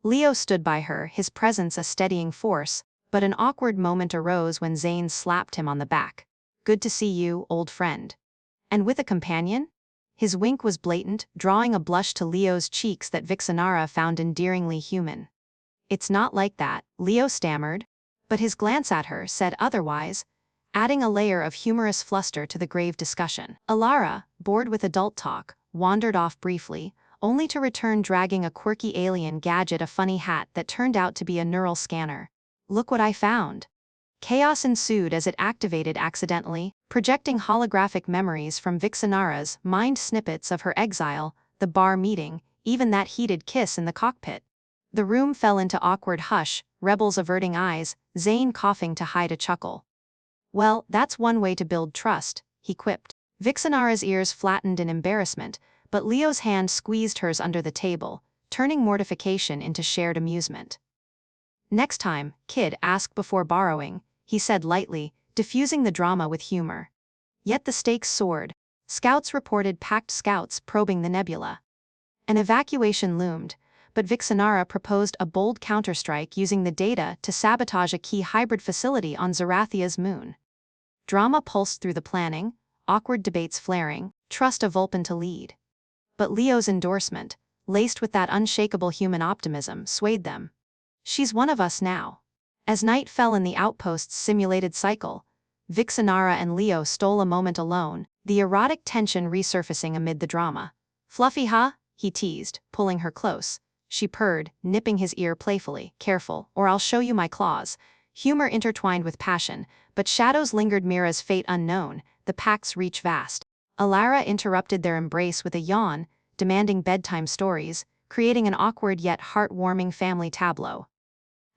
Leo stood by her, his presence a steadying force, but an awkward moment arose when Zane slapped him on the back. "Good to see you, old friend." "And with a companion?" His wink was blatant, drawing a blush to Leo's cheeks that Vixenara found endearingly human. "It's not like that," Leo stammered, but his glance at her said otherwise, adding a layer of humorous fluster to the grave discussion. Elara, bored with adult talk, wandered off briefly, only to return dragging a quirky alien gadget, a funny hat that turned out to be a neural scanner. "Look what I found." Chaos ensued as it activated accidentally, projecting holographic memories from Vixenara's mind, snippets of her exile, the bar meeting, even that heated kiss in the cockpit. The room fell into awkward hush, rebels averting eyes, Zane coughing to hide a chuckle. "Well, that's one way to build trust," he quipped. Vixenara's ears flattened in embarrassment, but Leo's hand squeezed hers under the table, turning mortification into shared amusement. "Next time, kid, ask before borrowing," he said lightly, diffusing the drama with humor. Yet the stakes soared. Scouts reported, Pact scouts probing the nebula. An evacuation loomed, but Vixenara proposed a bold counterstrike using the data to sabotage a key hybrid facility on Zarathia's moon. Drama pulsed through the planning, awkward debates flaring, trust a Vulpin to lead. But Leo's endorsement, laced with that unshakable human optimism, swayed them. "She's one of us now." As night fell in the outpost's simulated cycle, Vixenara and Leo stole a moment alone, the erotic tension resurfacing amid the drama. "Fluffy, huh?" he teased, pulling her close. She purred, nipping his ear playfully. "Careful, or I'll show you my claws." Humor intertwined with passion, but shadows lingered. Mira's fate unknown, the Pact's reach vast. Elara interrupted their embrace with a yawn, demanding bedtime stories, creating an awkward yet heartwarming family tableau.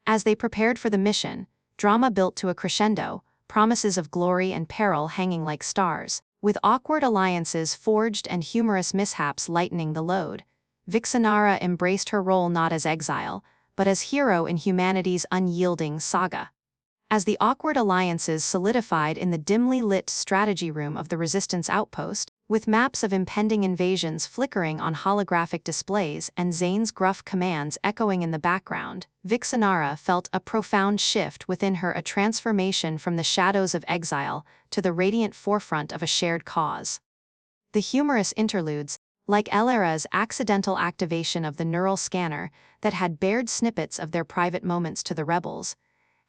As they prepared for the mission, drama built to a crescendo, promises of glory and peril hanging like stars, with awkward alliances forged and humorous mishaps lightening the load. Vixenara embraced her role not as exile, but as hero in humanity's unyielding saga. As the awkward alliances solidified in the dimly lit strategy room of the Resistance outpost, with maps of impending invasions flickering on holographic displays and Zane's gruff commands echoing in the background, Vixenara felt a profound shift within her, a transformation from the shadows of exile to the radiant forefront of a shared cause. The humorous interludes, like Elara's accidental activation of the neural scanner that had bared snippets of their private moments to the rebels,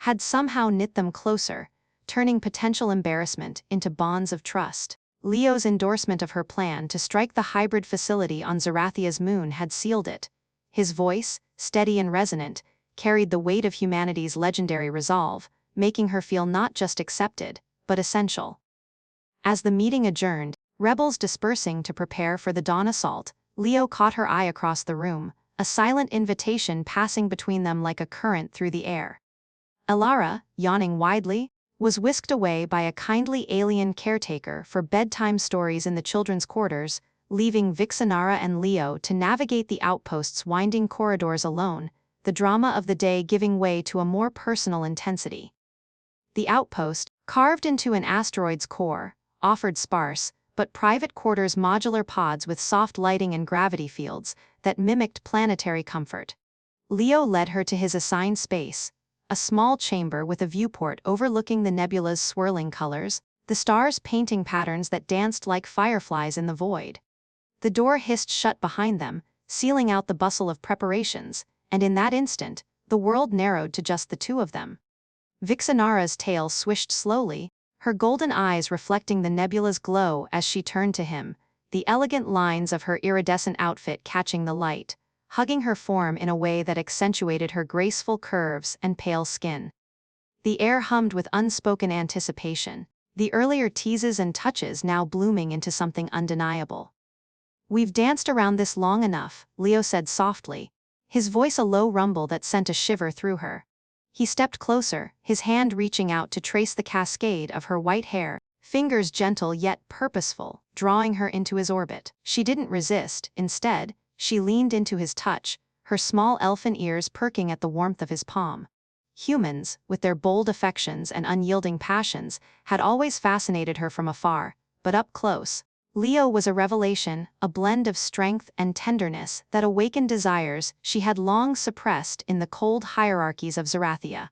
had somehow knit them closer, turning potential embarrassment into bonds of trust. Leo's endorsement of her plan to strike the hybrid facility on Zarathia's moon had sealed it. His voice, steady and resonant, carried the weight of humanity's legendary resolve, making her feel not just accepted, but essential. As the meeting adjourned, rebels dispersing to prepare for the dawn assault, Leo caught her eye across the room, a silent invitation passing between them like a current through the air. Elara, yawning widely, was whisked away by a kindly alien caretaker for bedtime stories in the children's quarters, leaving Vixenara and Leo to navigate the outpost's winding corridors alone, the drama of the day giving way to a more personal intensity. The outpost, carved into an asteroid's core, offered sparse, but private quarters modular pods with soft lighting and gravity fields that mimicked planetary comfort. Leo led her to his assigned space, a small chamber with a viewport overlooking the nebula's swirling colors, the stars painting patterns that danced like fireflies in the void. The door hissed shut behind them, sealing out the bustle of preparations, and in that instant, the world narrowed to just the two of them. Vixenara's tail swished slowly, her golden eyes reflecting the nebula's glow as she turned to him, the elegant lines of her iridescent outfit catching the light, hugging her form in a way that accentuated her graceful curves and pale skin. The air hummed with unspoken anticipation, the earlier teases and touches now blooming into something undeniable. "We've danced around this long enough," Leo said softly, his voice a low rumble that sent a shiver through her. He stepped closer, his hand reaching out to trace the cascade of her white hair, fingers gentle yet purposeful, drawing her into his orbit. She didn't resist, instead, she leaned into his touch, her small elfin ears perking at the warmth of his palm. Humans, with their bold affections and unyielding passions, had always fascinated her from afar, but up close, Leo was a revelation, a blend of strength and tenderness that awakened desires she had long suppressed in the cold hierarchies of Zerathia.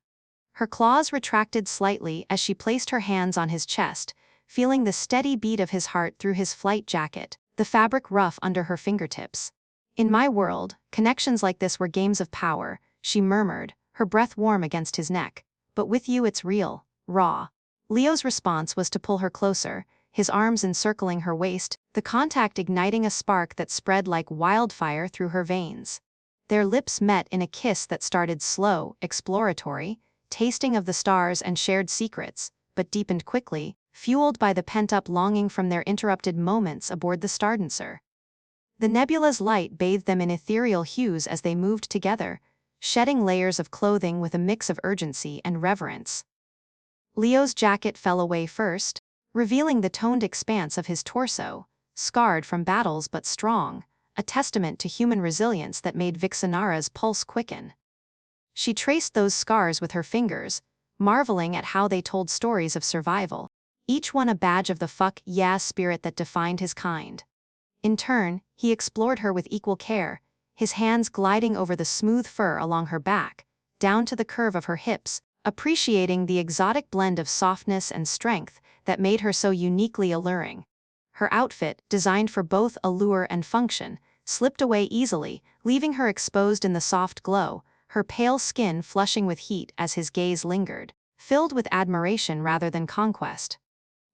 Her claws retracted slightly as she placed her hands on his chest, feeling the steady beat of his heart through his flight jacket, the fabric rough under her fingertips. "In my world, connections like this were games of power," she murmured, her breath warm against his neck. "But with you it's real, raw." Leo's response was to pull her closer, his arms encircling her waist, the contact igniting a spark that spread like wildfire through her veins. Their lips met in a kiss that started slow, exploratory, tasting of the stars and shared secrets, but deepened quickly, fueled by the pent-up longing from their interrupted moments aboard the Stardancer. The nebula's light bathed them in ethereal hues as they moved together, shedding layers of clothing with a mix of urgency and reverence. Leo's jacket fell away first, revealing the toned expanse of his torso, scarred from battles but strong, a testament to human resilience that made Vixenara's pulse quicken. She traced those scars with her fingers, marveling at how they told stories of survival, each one a badge of the fuck yeah spirit that defined his kind. In turn, he explored her with equal care, his hands gliding over the smooth fur along her back, down to the curve of her hips, appreciating the exotic blend of softness and strength that made her so uniquely alluring. Her outfit, designed for both allure and function, slipped away easily, leaving her exposed in the soft glow, her pale skin flushing with heat as his gaze lingered, filled with admiration rather than conquest.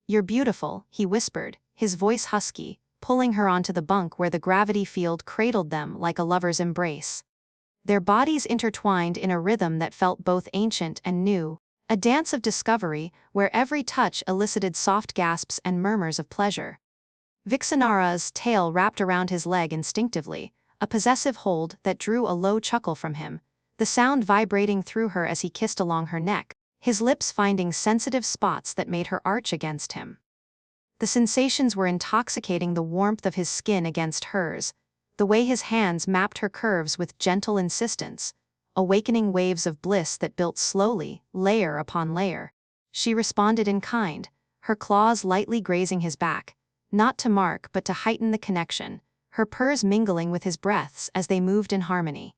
"You're beautiful," he whispered, his voice husky, pulling her onto the bunk where the gravity field cradled them like a lover's embrace. Their bodies intertwined in a rhythm that felt both ancient and new, a dance of discovery where every touch elicited soft gasps and murmurs of pleasure. Vixenara's tail wrapped around his leg instinctively, a possessive hold that drew a low chuckle from him, the sound vibrating through her as he kissed along her neck, his lips finding sensitive spots that made her arch against him. The sensations were intoxicating, the warmth of his skin against hers, the way his hands mapped her curves with gentle insistence, awakening waves of bliss that built slowly, layer upon layer. She responded in kind, her claws lightly grazing his back, not to mark but to heighten the connection, her purrs mingling with his breaths as they moved in harmony.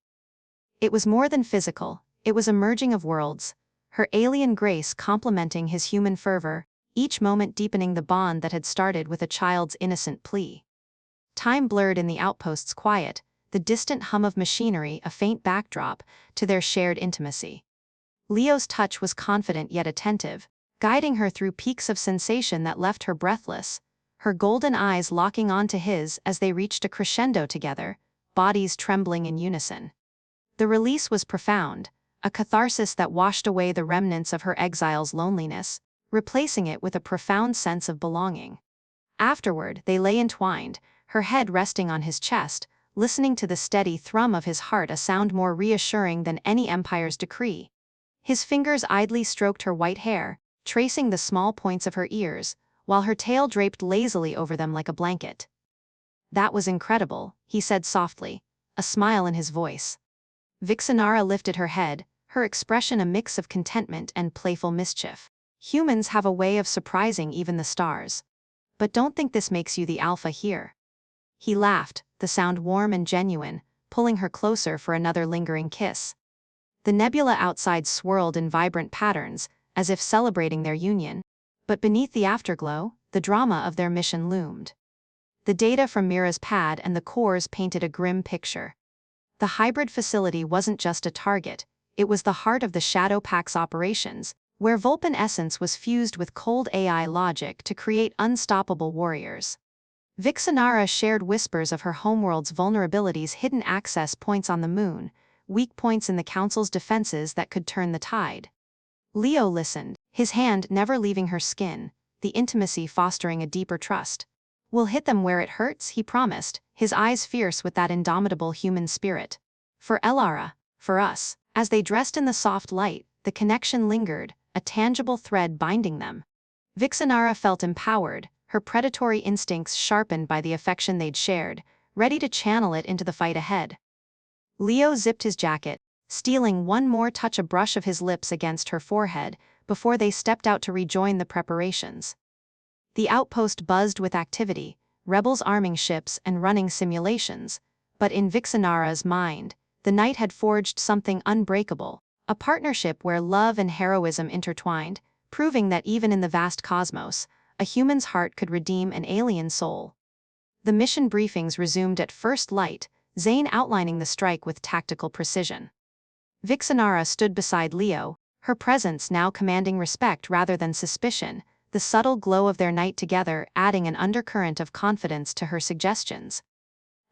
It was more than physical, it was a merging of worlds, her alien grace complementing his human fervor, each moment deepening the bond that had started with a child's innocent plea. Time blurred in the outpost's quiet, the distant hum of machinery a faint backdrop to their shared intimacy. Leo's touch was confident yet attentive, guiding her through peaks of sensation that left her breathless, her golden eyes locking onto his as they reached a crescendo together, bodies trembling in unison. The release was profound, a catharsis that washed away the remnants of her exile's loneliness, replacing it with a profound sense of belonging. Afterward, they lay entwined, her head resting on his chest, listening to the steady thrum of his heart, a sound more reassuring than any empire's decree. His fingers idly stroked her white hair, tracing the small points of her ears, while her tail draped lazily over them like a blanket. "That was incredible," he said softly, a smile in his voice. Vixenara lifted her head, her expression a mix of contentment and playful mischief. "Humans have a way of surprising even the stars. But don't think this makes you the alpha here." He laughed, the sound warm and genuine, pulling her closer for another lingering kiss. The nebula outside swirled in vibrant patterns, as if celebrating their union. But beneath the afterglow, the drama of their mission loomed. The data from Mira's pad and the cores painted a grim picture. The hybrid facility wasn't just a target, it was the heart of the Shadow Pact's operations, where Vulpin essence was fused with cold AI logic to create unstoppable warriors. Vixenara shared whispers of her homeworld's vulnerabilities, hidden access points on the moon, weak points in the Council's defenses that could turn the tide. Leo listened, his hand never leaving her skin, the intimacy fostering a deeper trust. "We'll hit them where it hurts," he promised, his eyes fierce with that indomitable human spirit. For Elara, for us, as they dressed in the soft light, the connection lingered, a tangible thread binding them. Vixenara felt empowered, her predatory instincts sharpened by the affection they'd shared, ready to channel it into the fight ahead. Leo zipped his jacket, stealing one more touch, a brush of his lips against her forehead, before they stepped out to rejoin the preparations. The outpost buzzed with activity, rebels arming ships and running simulations, but in Vixenara's mind, the night had forged something unbreakable, a partnership where love and heroism intertwined, proving that even in the vast cosmos, a human's heart could redeem an alien soul. The mission briefings resumed at first light, Zane outlining the strike with tactical precision. Vixenara stood beside Leo, her presence now commanding respect rather than suspicion, the subtle glow of their night together adding an undercurrent of confidence to her suggestions.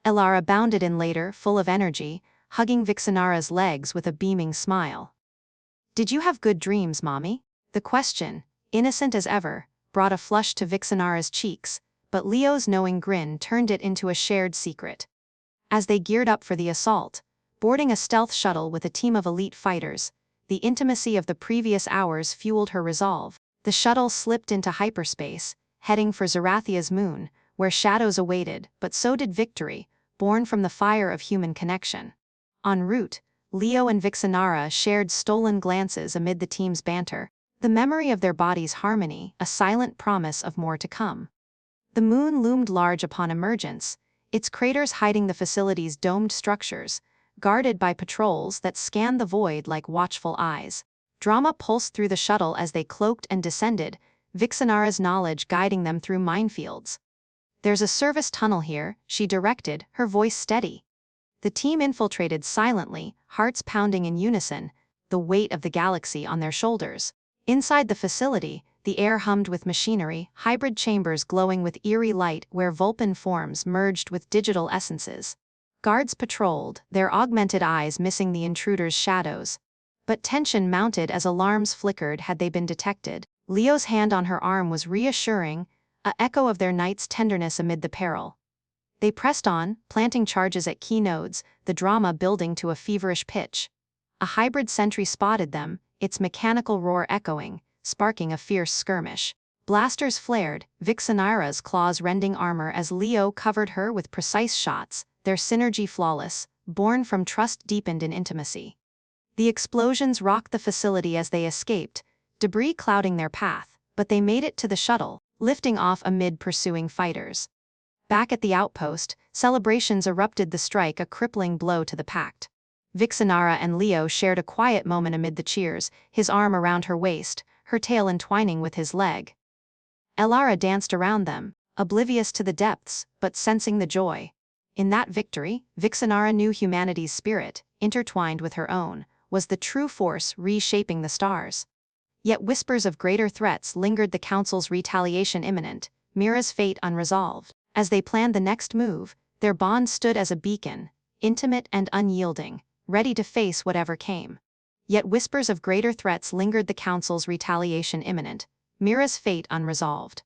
Elara bounded in later, full of energy, hugging Vixenara's legs with a beaming smile. "Did you have good dreams, Mommy?" The question, innocent as ever, brought a flush to Vixenara's cheeks, but Leo's knowing grin turned it into a shared secret. As they geared up for the assault, boarding a stealth shuttle with a team of elite fighters, the intimacy of the previous hours fueled her resolve. The shuttle slipped into hyperspace, heading for Zarathia's moon, where shadows awaited, but so did victory, born from the fire of human connection. En route, Leo and Vixenara shared stolen glances amid the team's banter, the memory of their bodies' harmony, a silent promise of more to come. The moon loomed large upon emergence, its craters hiding the facility's domed structures, guarded by patrols that scanned the void like watchful eyes. Drama pulsed through the shuttle as they cloaked and descended, Vixenara's knowledge guiding them through minefields. "There's a service tunnel here," she directed, her voice steady. The team infiltrated silently, hearts pounding in unison, the weight of the galaxy on their shoulders. Inside the facility, the air hummed with machinery, hybrid chambers glowing with eerie light where Vulpin forms merged with digital essences. Guards patrolled, their augmented eyes missing the intruders' shadows. But tension mounted as alarms flickered had they been detected. Leo's hand on her arm was reassuring, a echo of their night's tenderness amid the peril. They pressed on, planting charges at key nodes, the drama building to a feverish pitch. A hybrid sentry spotted them, its mechanical roar echoing, sparking a fierce skirmish. Blasters flared, Vixenara's claws rending armor as Leo covered her with precise shots, their synergy flawless, born from trust deepened in intimacy. The explosions rocked the facility as they escaped, debris clouding their path, but they made it to the shuttle, lifting off amid pursuing fighters. Back at the outpost, celebrations erupted, the strike a crippling blow to the pact. Vixenara and Leo shared a quiet moment amid the cheers, his arm around her waist, her tail entwining with his leg. Elara danced around them, oblivious to the depths, but sensing the joy. In that victory, Vixenara knew humanity's spirit, intertwined with her own, was the true force reshaping the stars. Yet whispers of greater threats lingered, the Council's retaliation imminent, Mira's fate unresolved. As they planned the next move, their bond stood as a beacon, intimate and unyielding, ready to face whatever came. Yet whispers of greater threats lingered, the Council's retaliation imminent, Mira's fate unresolved.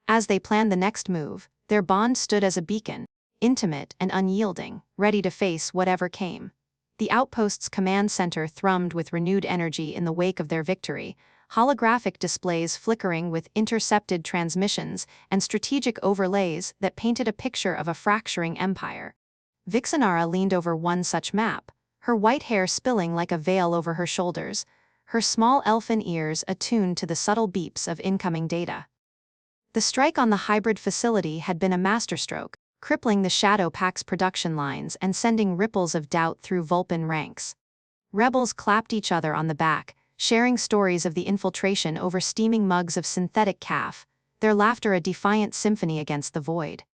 As they planned the next move, their bond stood as a beacon, intimate and unyielding, ready to face whatever came. The outpost's command center thrummed with renewed energy in the wake of their victory, holographic displays flickering with intercepted transmissions, and strategic overlays that painted a picture of a fracturing empire. Vixenara leaned over one such map, her white hair spilling like a veil over her shoulders, her small elfin ears attuned to the subtle beeps of incoming data. The strike on the hybrid facility had been a masterstroke, crippling the Shadow Pact's production lines and sending ripples of doubt through Vulpin ranks. Rebels clapped each other on the back, sharing stories of the infiltration over steaming mugs of synthetic calf, their laughter a defiant symphony against the void.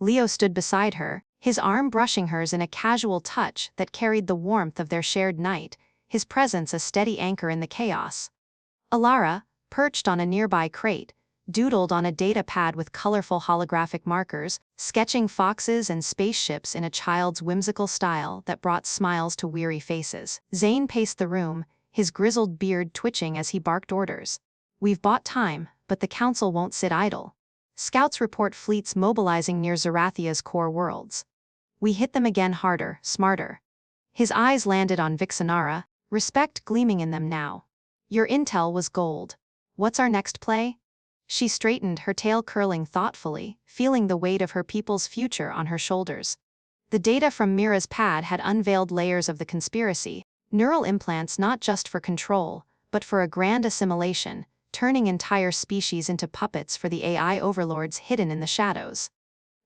Leo stood beside her, his arm brushing hers in a casual touch that carried the warmth of their shared night, his presence a steady anchor in the chaos. Elara, perched on a nearby crate, doodled on a data pad with colorful holographic markers, sketching foxes and spaceships in a child's whimsical style that brought smiles to weary faces. Zane paced the room, his grizzled beard twitching as he barked orders. "We've bought time, but the Council won't sit idle. Scouts report fleets mobilizing near Zarathia's core worlds. We hit them again harder, smarter." His eyes landed on Vixenara, respect gleaming in them now. "Your intel was gold. What's our next play?" She straightened, her tail curling thoughtfully, feeling the weight of her people's future on her shoulders. The data from Mira's pad had unveiled layers of the conspiracy, neural implants not just for control, but for a grand assimilation, turning entire species into puppets for the AI overlords hidden in the shadows.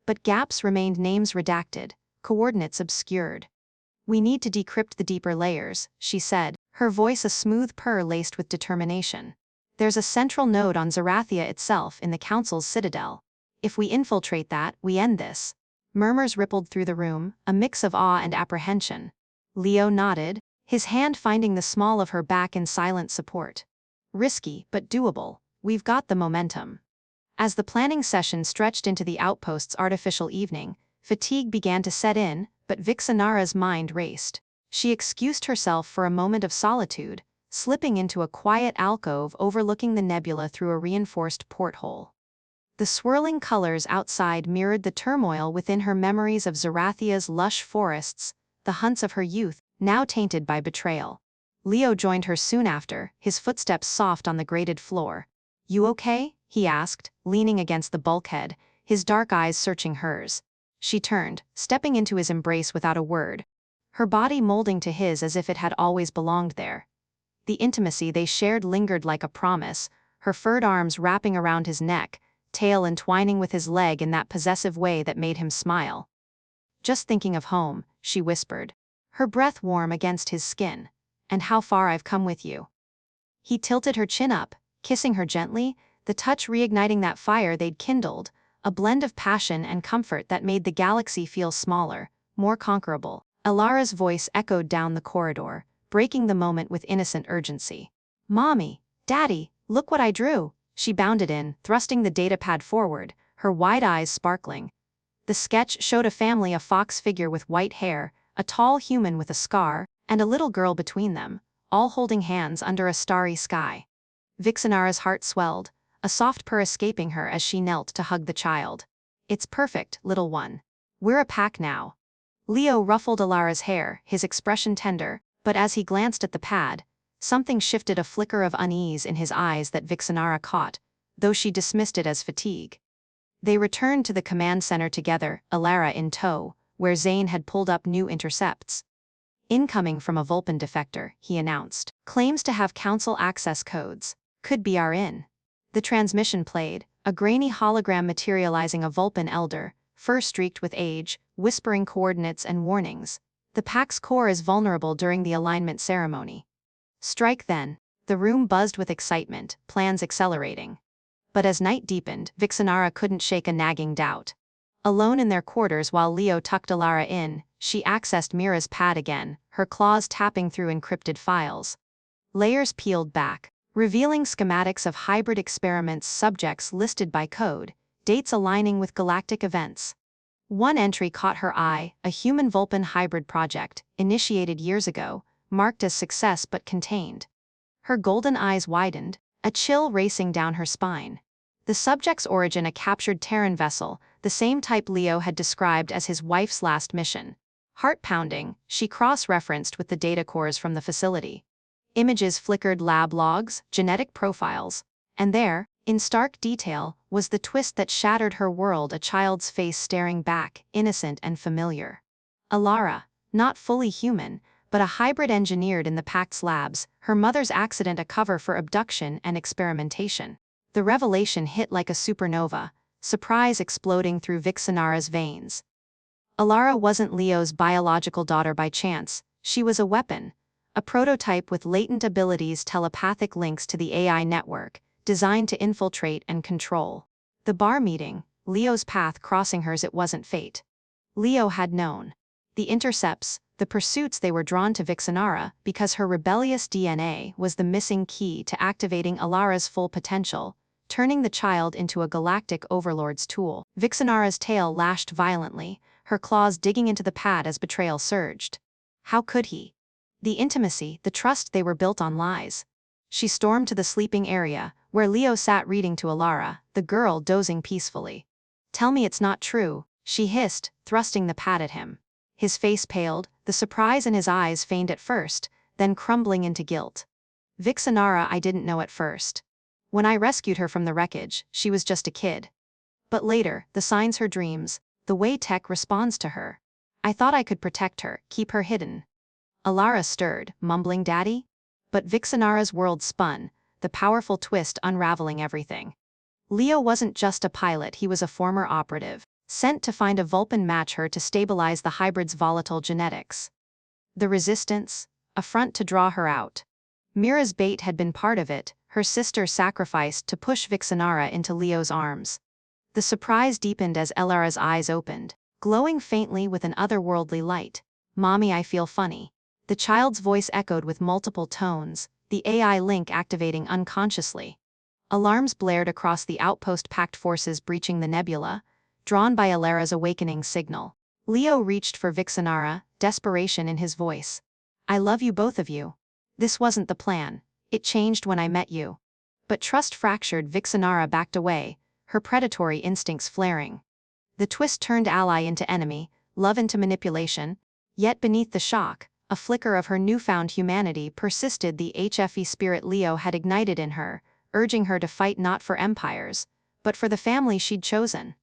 But gaps remained, names redacted, coordinates obscured. "We need to decrypt the deeper layers," she said, her voice a smooth purr laced with determination. "There's a central node on Zarathia itself in the Council's citadel. If we infiltrate that, we end this." Murmurs rippled through the room, a mix of awe and apprehension. Leo nodded, his hand finding the small of her back in silent support. "Risky, but doable. We've got the momentum." As the planning session stretched into the outpost's artificial evening, fatigue began to set in, but Vixenara's mind raced. She excused herself for a moment of solitude, slipping into a quiet alcove overlooking the nebula through a reinforced porthole. The swirling colors outside mirrored the turmoil within her, memories of Zarathia's lush forests, the hunts of her youth, now tainted by betrayal. Leo joined her soon after, his footsteps soft on the grated floor. "You okay?" he asked, leaning against the bulkhead, his dark eyes searching hers. She turned, stepping into his embrace without a word, her body molding to his as if it had always belonged there. The intimacy they shared lingered like a promise, her furred arms wrapping around his neck, tail entwining with his leg in that possessive way that made him smile. "Just thinking of home," she whispered, her breath warm against his skin. "And how far I've come with you." He tilted her chin up, kissing her gently, the touch reigniting that fire they'd kindled, a blend of passion and comfort that made the galaxy feel smaller, more conquerable. Elara's voice echoed down the corridor, breaking the moment with innocent urgency. "Mommy, Daddy, look what I drew." She bounded in, thrusting the datapad forward, her wide eyes sparkling. The sketch showed a family, a fox figure with white hair, a tall human with a scar, and a little girl between them, all holding hands under a starry sky. Vixenara's heart swelled, a soft purr escaping her as she knelt to hug the child. "It's perfect, little one. We're a pack now." Leo ruffled Elara's hair, his expression tender, but as he glanced at the pad, something shifted, a flicker of unease in his eyes that Vixenara caught, though she dismissed it as fatigue. They returned to the command center together, Elara in tow, where Zane had pulled up new intercepts. "Incoming from a Vulpin defector," he announced. "Claims to have Council access codes. Could be our in." The transmission played, a grainy hologram materializing a Vulpin elder, fur streaked with age, whispering coordinates and warnings. "The Pact's core is vulnerable during the alignment ceremony. Strike then." The room buzzed with excitement, plans accelerating. But as night deepened, Vixenara couldn't shake a nagging doubt. Alone in their quarters while Leo tucked Elara in, she accessed Mira's pad again, her claws tapping through encrypted files. Layers peeled back, revealing schematics of hybrid experiments, subjects listed by code, dates aligning with galactic events. One entry caught her eye, a human Vulpin hybrid project, initiated years ago, marked as success but contained. Her golden eyes widened, a chill racing down her spine. The subject's origin, a captured Terran vessel, the same type Leo had described as his wife's last mission. Heart-pounding, she cross-referenced with the data cores from the facility. Images flickered lab logs, genetic profiles. And there, in stark detail, was the twist that shattered her world, a child's face staring back, innocent and familiar. Elara, not fully human, but a hybrid engineered in the Pact's labs, her mother's accident a cover for abduction and experimentation. The revelation hit like a supernova, surprise exploding through Vixenara's veins. Elara wasn't Leo's biological daughter by chance, she was a weapon. A prototype with latent abilities, telepathic links to the AI network, designed to infiltrate and control. The bar meeting, Leo's path crossing hers, it wasn't fate. Leo had known. The intercepts, the pursuits, they were drawn to Vixenara because her rebellious DNA was the missing key to activating Elara's full potential, turning the child into a galactic overlord's tool. Vixenara's tail lashed violently, her claws digging into the pad as betrayal surged. How could he? The intimacy, the trust, they were built on lies. She stormed to the sleeping area, where Leo sat reading to Elara, the girl dozing peacefully. "Tell me it's not true," she hissed, thrusting the pad at him. His face paled, the surprise in his eyes feigned at first, then crumbling into guilt. "Vixenara, I didn't know at first. When I rescued her from the wreckage, she was just a kid. But later, the signs, her dreams, the way tech responds to her. I thought I could protect her, keep her hidden." Elara stirred, mumbling, "Daddy?" But Vixenara's world spun, the powerful twist unraveling everything. Leo wasn't just a pilot, he was a former operative, sent to find a Vulpin match her to stabilize the hybrid's volatile genetics. The resistance? A front to draw her out. Mira's bait had been part of it, her sister sacrificed to push Vixenara into Leo's arms. The surprise deepened as Elara's eyes opened, glowing faintly with an otherworldly light. "Mommy, I feel funny." The child's voice echoed with multiple tones, the AI link activating unconsciously. Alarms blared across the outpost, Pact forces breaching the nebula, drawn by Elara's awakening signal. Leo reached for Vixenara, desperation in his voice. "I love you, both of you. This wasn't the plan. It changed when I met you." But trust fractured. Vixenara backed away, her predatory instincts flaring. The twist turned ally into enemy, love into manipulation, yet beneath the shock, a flicker of her newfound humanity persisted, the HFE spirit Leo had ignited in her, urging her to fight not for empires, but for the family she'd chosen.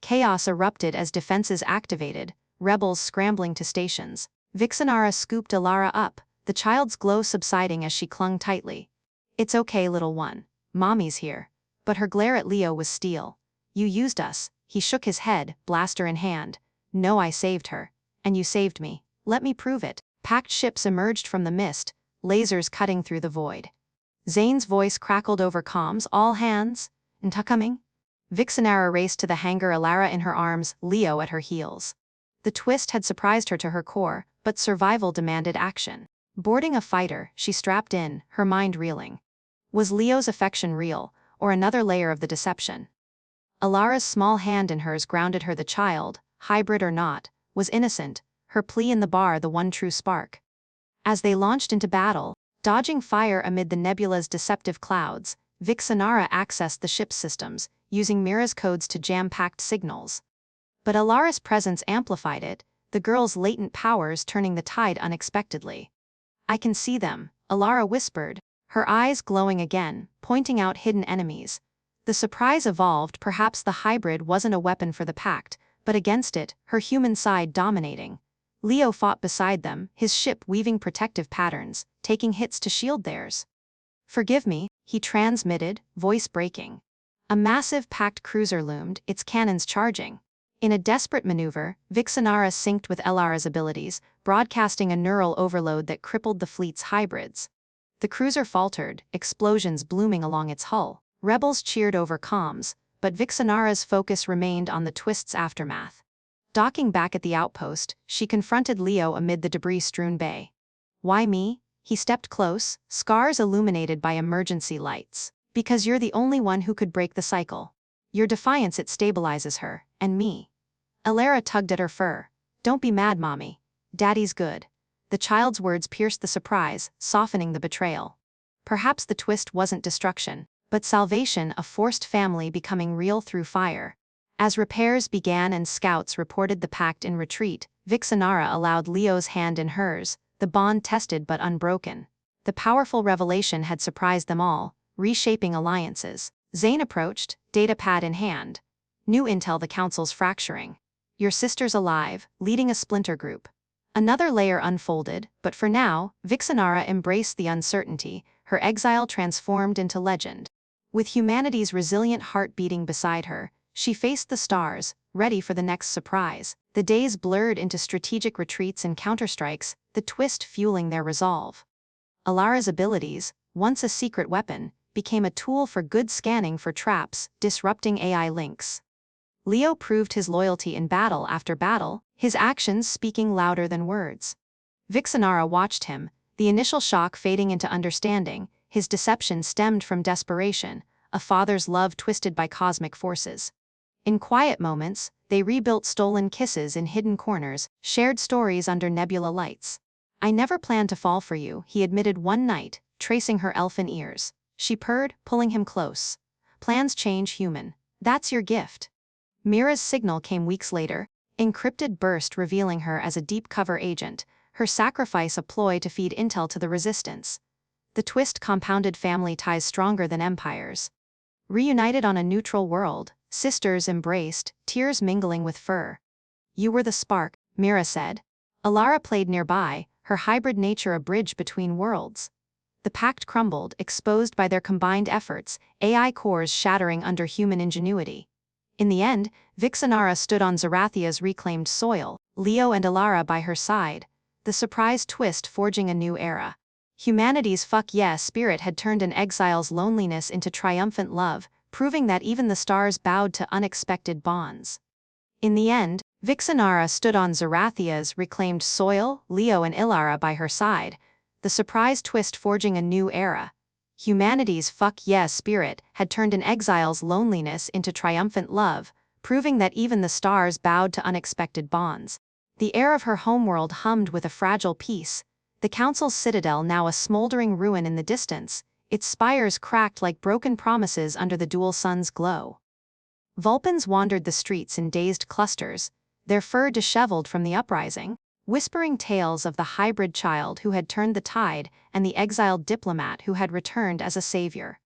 Chaos erupted as defenses activated, rebels scrambling to stations. Vixenara scooped Elara up, the child's glow subsiding as she clung tightly. "It's okay, little one. Mommy's here." But her glare at Leo was steel. "You used us." He shook his head, blaster in hand. "No, I saved her. And you saved me. Let me prove it." Packed ships emerged from the mist, lasers cutting through the void. Zane's voice crackled over comms, "All hands? Nta coming?" Vixenara raced to the hangar, Elara in her arms, Leo at her heels. The twist had surprised her to her core, but survival demanded action. Boarding a fighter, she strapped in, her mind reeling. Was Leo's affection real, or another layer of the deception? Elara's small hand in hers grounded her. The child, hybrid or not, was innocent, her plea in the bar the one true spark. As they launched into battle, dodging fire amid the nebula's deceptive clouds, Vixenara accessed the ship's systems, using Mira's codes to jam Pact signals. But Elara's presence amplified it, the girl's latent powers turning the tide unexpectedly. "I can see them," Elara whispered, her eyes glowing again, pointing out hidden enemies. The surprise evolved. Perhaps the hybrid wasn't a weapon for the Pact, but against it, her human side dominating. Leo fought beside them, his ship weaving protective patterns, taking hits to shield theirs. "Forgive me," he transmitted, voice breaking. A massive Pact cruiser loomed, its cannons charging. In a desperate maneuver, Vixenara synced with Elara's abilities, broadcasting a neural overload that crippled the fleet's hybrids. The cruiser faltered, explosions blooming along its hull. Rebels cheered over comms, but Vixenara's focus remained on the twist's aftermath. Docking back at the outpost, she confronted Leo amid the debris-strewn bay. "Why me?" He stepped close, scars illuminated by emergency lights. "Because you're the only one who could break the cycle. Your defiance, it stabilizes her, and me." Elara tugged at her fur. "Don't be mad, Mommy. Daddy's good." The child's words pierced the surprise, softening the betrayal. Perhaps the twist wasn't destruction, but salvation, a forced family becoming real through fire. As repairs began and scouts reported the Pact in retreat, Vixenara allowed Leo's hand in hers, the bond tested but unbroken. The powerful revelation had surprised them all, reshaping alliances. Zane approached, datapad in hand. New intel: the council's fracturing. Your sister's alive, leading a splinter group. Another layer unfolded, but for now, Vixenara embraced the uncertainty, her exile transformed into legend. With humanity's resilient heart beating beside her, she faced the stars, ready for the next surprise. The days blurred into strategic retreats and counterstrikes, the twist fueling their resolve. Elara's abilities, once a secret weapon, became a tool for good scanning for traps, disrupting AI links. Leo proved his loyalty in battle after battle, his actions speaking louder than words. Vixenara watched him, the initial shock fading into understanding. His deception stemmed from desperation, a father's love twisted by cosmic forces. In quiet moments, they rebuilt stolen kisses in hidden corners, shared stories under nebula lights. I never planned to fall for you, he admitted one night, tracing her elfin ears. She purred, pulling him close. Plans change, human. That's your gift. Mira's signal came weeks later, encrypted burst revealing her as a deep-cover agent, her sacrifice a ploy to feed intel to the resistance. The twist compounded family ties stronger than empires. Reunited on a neutral world, sisters embraced, tears mingling with fur. You were the spark, Mira said. Elara played nearby, her hybrid nature a bridge between worlds. The pact crumbled, exposed by their combined efforts, AI cores shattering under human ingenuity. In the end, Vixenara stood on Zarathia's reclaimed soil, Leo and Elara by her side, the surprise twist forging a new era. Humanity's fuck yeah spirit had turned an exile's loneliness into triumphant love, proving that even the stars bowed to unexpected bonds. In the end, Vixenara stood on Zarathia's reclaimed soil, Leo and Elara by her side, the surprise twist forging a new era. Humanity's fuck yeah spirit had turned an exile's loneliness into triumphant love, proving that even the stars bowed to unexpected bonds. The air of her homeworld hummed with a fragile peace, the council's citadel now a smoldering ruin in the distance, its spires cracked like broken promises under the dual sun's glow. Vulpins wandered the streets in dazed clusters, their fur disheveled from the uprising, whispering tales of the hybrid child who had turned the tide and the exiled diplomat who had returned as a savior.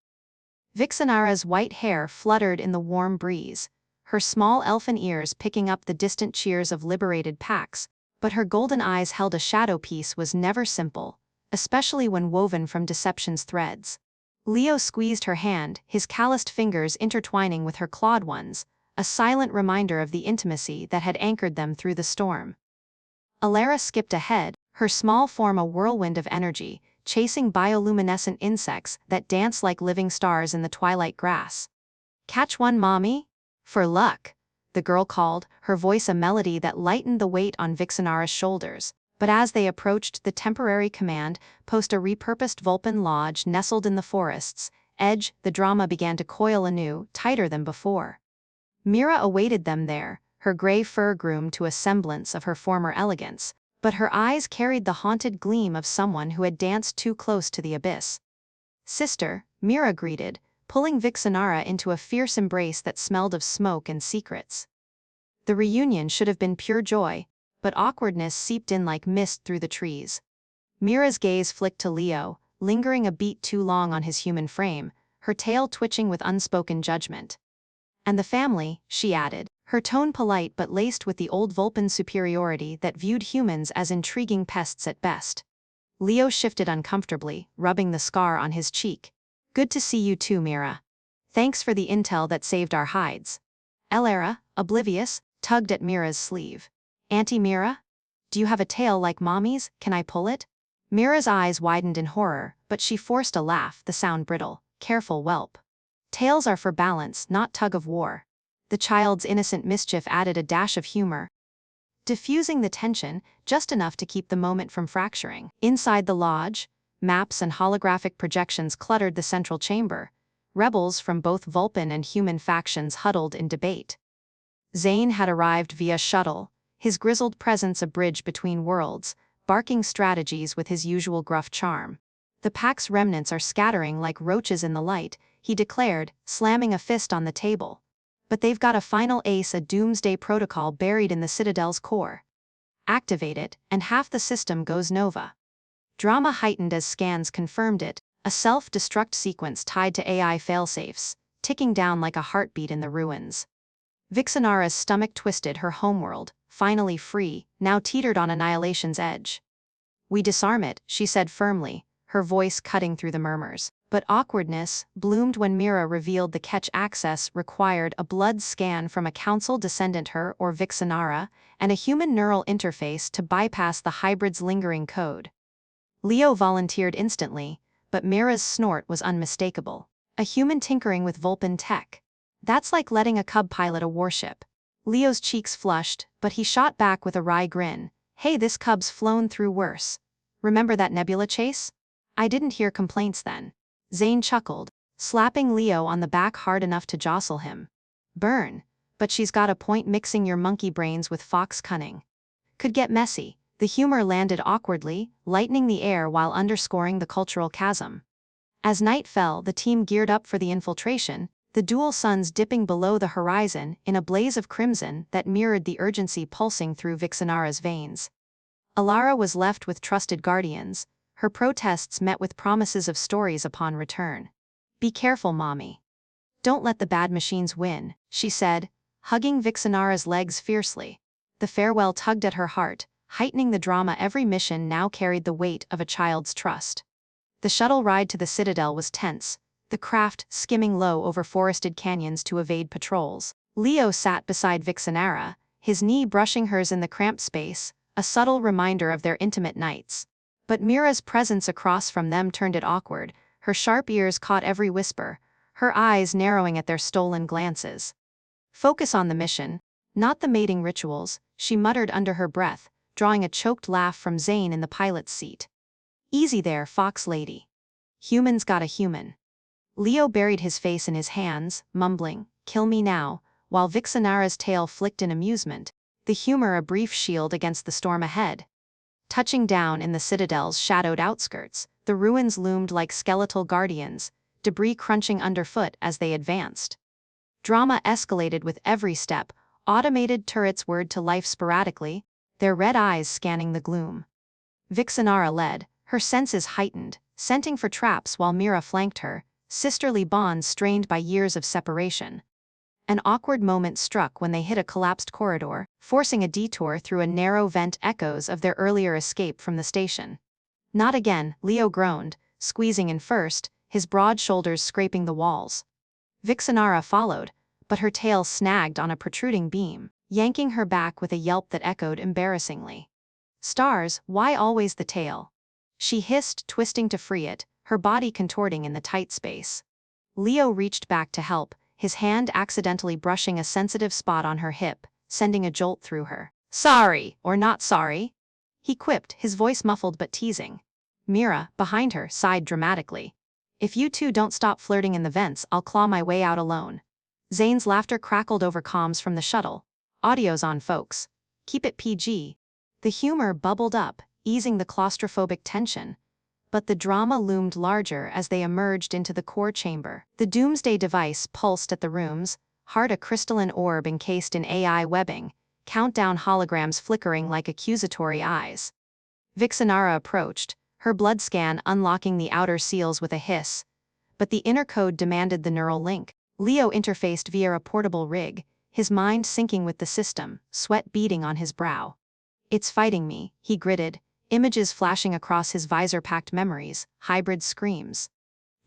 Vixenara's white hair fluttered in the warm breeze, her small elfin ears picking up the distant cheers of liberated packs, but her golden eyes held a shadow piece was never simple, especially when woven from deception's threads. Leo squeezed her hand, his calloused fingers intertwining with her clawed ones, a silent reminder of the intimacy that had anchored them through the storm. Elara skipped ahead, her small form a whirlwind of energy, chasing bioluminescent insects that dance like living stars in the twilight grass. Catch one, mommy? For luck, the girl called, her voice a melody that lightened the weight on Vixenara's shoulders. But as they approached the temporary command post, a repurposed Vulpin lodge nestled in the forest's edge, the drama began to coil anew, tighter than before. Mira awaited them there, her gray fur groomed to a semblance of her former elegance, but her eyes carried the haunted gleam of someone who had danced too close to the abyss. Sister, Mira greeted, pulling Vixenara into a fierce embrace that smelled of smoke and secrets. The reunion should have been pure joy, but awkwardness seeped in like mist through the trees. Mira's gaze flicked to Leo, lingering a beat too long on his human frame, her tail twitching with unspoken judgment. And the family, she added, her tone polite but laced with the old Vulpin superiority that viewed humans as intriguing pests at best. Leo shifted uncomfortably, rubbing the scar on his cheek. Good to see you too, Mira. Thanks for the intel that saved our hides. Elara, oblivious, tugged at Mira's sleeve. Auntie Mira? Do you have a tail like mommy's, can I pull it? Mira's eyes widened in horror, but she forced a laugh, the sound brittle. Careful, whelp. Tails are for balance, not tug of war. The child's innocent mischief added a dash of humor, diffusing the tension just enough to keep the moment from fracturing. Inside the lodge, maps and holographic projections cluttered the central chamber. Rebels from both Vulpin and human factions huddled in debate. Zane had arrived via shuttle, his grizzled presence a bridge between worlds, barking strategies with his usual gruff charm. The pack's remnants are scattering like roaches in the light, he declared, slamming a fist on the table. But they've got a final ace, a doomsday protocol buried in the Citadel's core. Activate it, and half the system goes nova. Drama heightened as scans confirmed it, a self-destruct sequence tied to AI failsafes, ticking down like a heartbeat in the ruins. Vixenara's stomach twisted. Her homeworld, finally free, now teetered on annihilation's edge. "We disarm it," she said firmly, her voice cutting through the murmurs. But awkwardness bloomed when Mira revealed the catch access required a blood scan from a council descendant, her or Vixenara, and a human neural interface to bypass the hybrid's lingering code. Leo volunteered instantly, but Mira's snort was unmistakable. "A human tinkering with Vulpin tech. That's like letting a cub pilot a warship." Leo's cheeks flushed, but he shot back with a wry grin. "Hey, this cub's flown through worse. Remember that nebula chase? I didn't hear complaints then." Zane chuckled, slapping Leo on the back hard enough to jostle him. "Burn, but she's got a point. Mixing your monkey brains with fox cunning could get messy." The humor landed awkwardly, lightening the air while underscoring the cultural chasm. As night fell, the team geared up for the infiltration, the dual suns dipping below the horizon in a blaze of crimson that mirrored the urgency pulsing through Vixenara's veins. Elara was left with trusted guardians, her protests met with promises of stories upon return. "Be careful, mommy. Don't let the bad machines win," she said, hugging Vixenara's legs fiercely. The farewell tugged at her heart, heightening the drama. Every mission now carried the weight of a child's trust. The shuttle ride to the Citadel was tense, the craft skimming low over forested canyons to evade patrols. Leo sat beside Vixenara, his knee brushing hers in the cramped space, a subtle reminder of their intimate nights. But Mira's presence across from them turned it awkward. Her sharp ears caught every whisper, her eyes narrowing at their stolen glances. "Focus on the mission, not the mating rituals," she muttered under her breath, drawing a choked laugh from Zane in the pilot's seat. "Easy there, fox lady. Humans got a human." Leo buried his face in his hands, mumbling, "Kill me now," while Vixenara's tail flicked in amusement, the humor a brief shield against the storm ahead. Touching down in the Citadel's shadowed outskirts, the ruins loomed like skeletal guardians, debris crunching underfoot as they advanced. Drama escalated with every step, automated turrets whirred to life sporadically, their red eyes scanning the gloom. Vixenara led, her senses heightened, scenting for traps while Mira flanked her, sisterly bonds strained by years of separation. An awkward moment struck when they hit a collapsed corridor, forcing a detour through a narrow vent, echoes of their earlier escape from the station. "Not again," Leo groaned, squeezing in first, his broad shoulders scraping the walls. Vixenara followed, but her tail snagged on a protruding beam, yanking her back with a yelp that echoed embarrassingly. "Stars, why always the tail?" she hissed, twisting to free it, her body contorting in the tight space. Leo reached back to help, his hand accidentally brushing a sensitive spot on her hip, sending a jolt through her. "Sorry, or not sorry?" he quipped, his voice muffled but teasing. Mira, behind her, sighed dramatically. "If you two don't stop flirting in the vents, I'll claw my way out alone." Zane's laughter crackled over comms from the shuttle. "Audio's on, folks. Keep it PG." The humor bubbled up, easing the claustrophobic tension. But the drama loomed larger as they emerged into the core chamber. The doomsday device pulsed at the rooms, heart a crystalline orb encased in AI webbing, countdown holograms flickering like accusatory eyes. Vixenara approached, her blood scan unlocking the outer seals with a hiss. But the inner code demanded the neural link. Leo interfaced via a portable rig, his mind syncing with the system, sweat beading on his brow. "It's fighting me," he gritted, images flashing across his visor-packed memories, hybrid screams.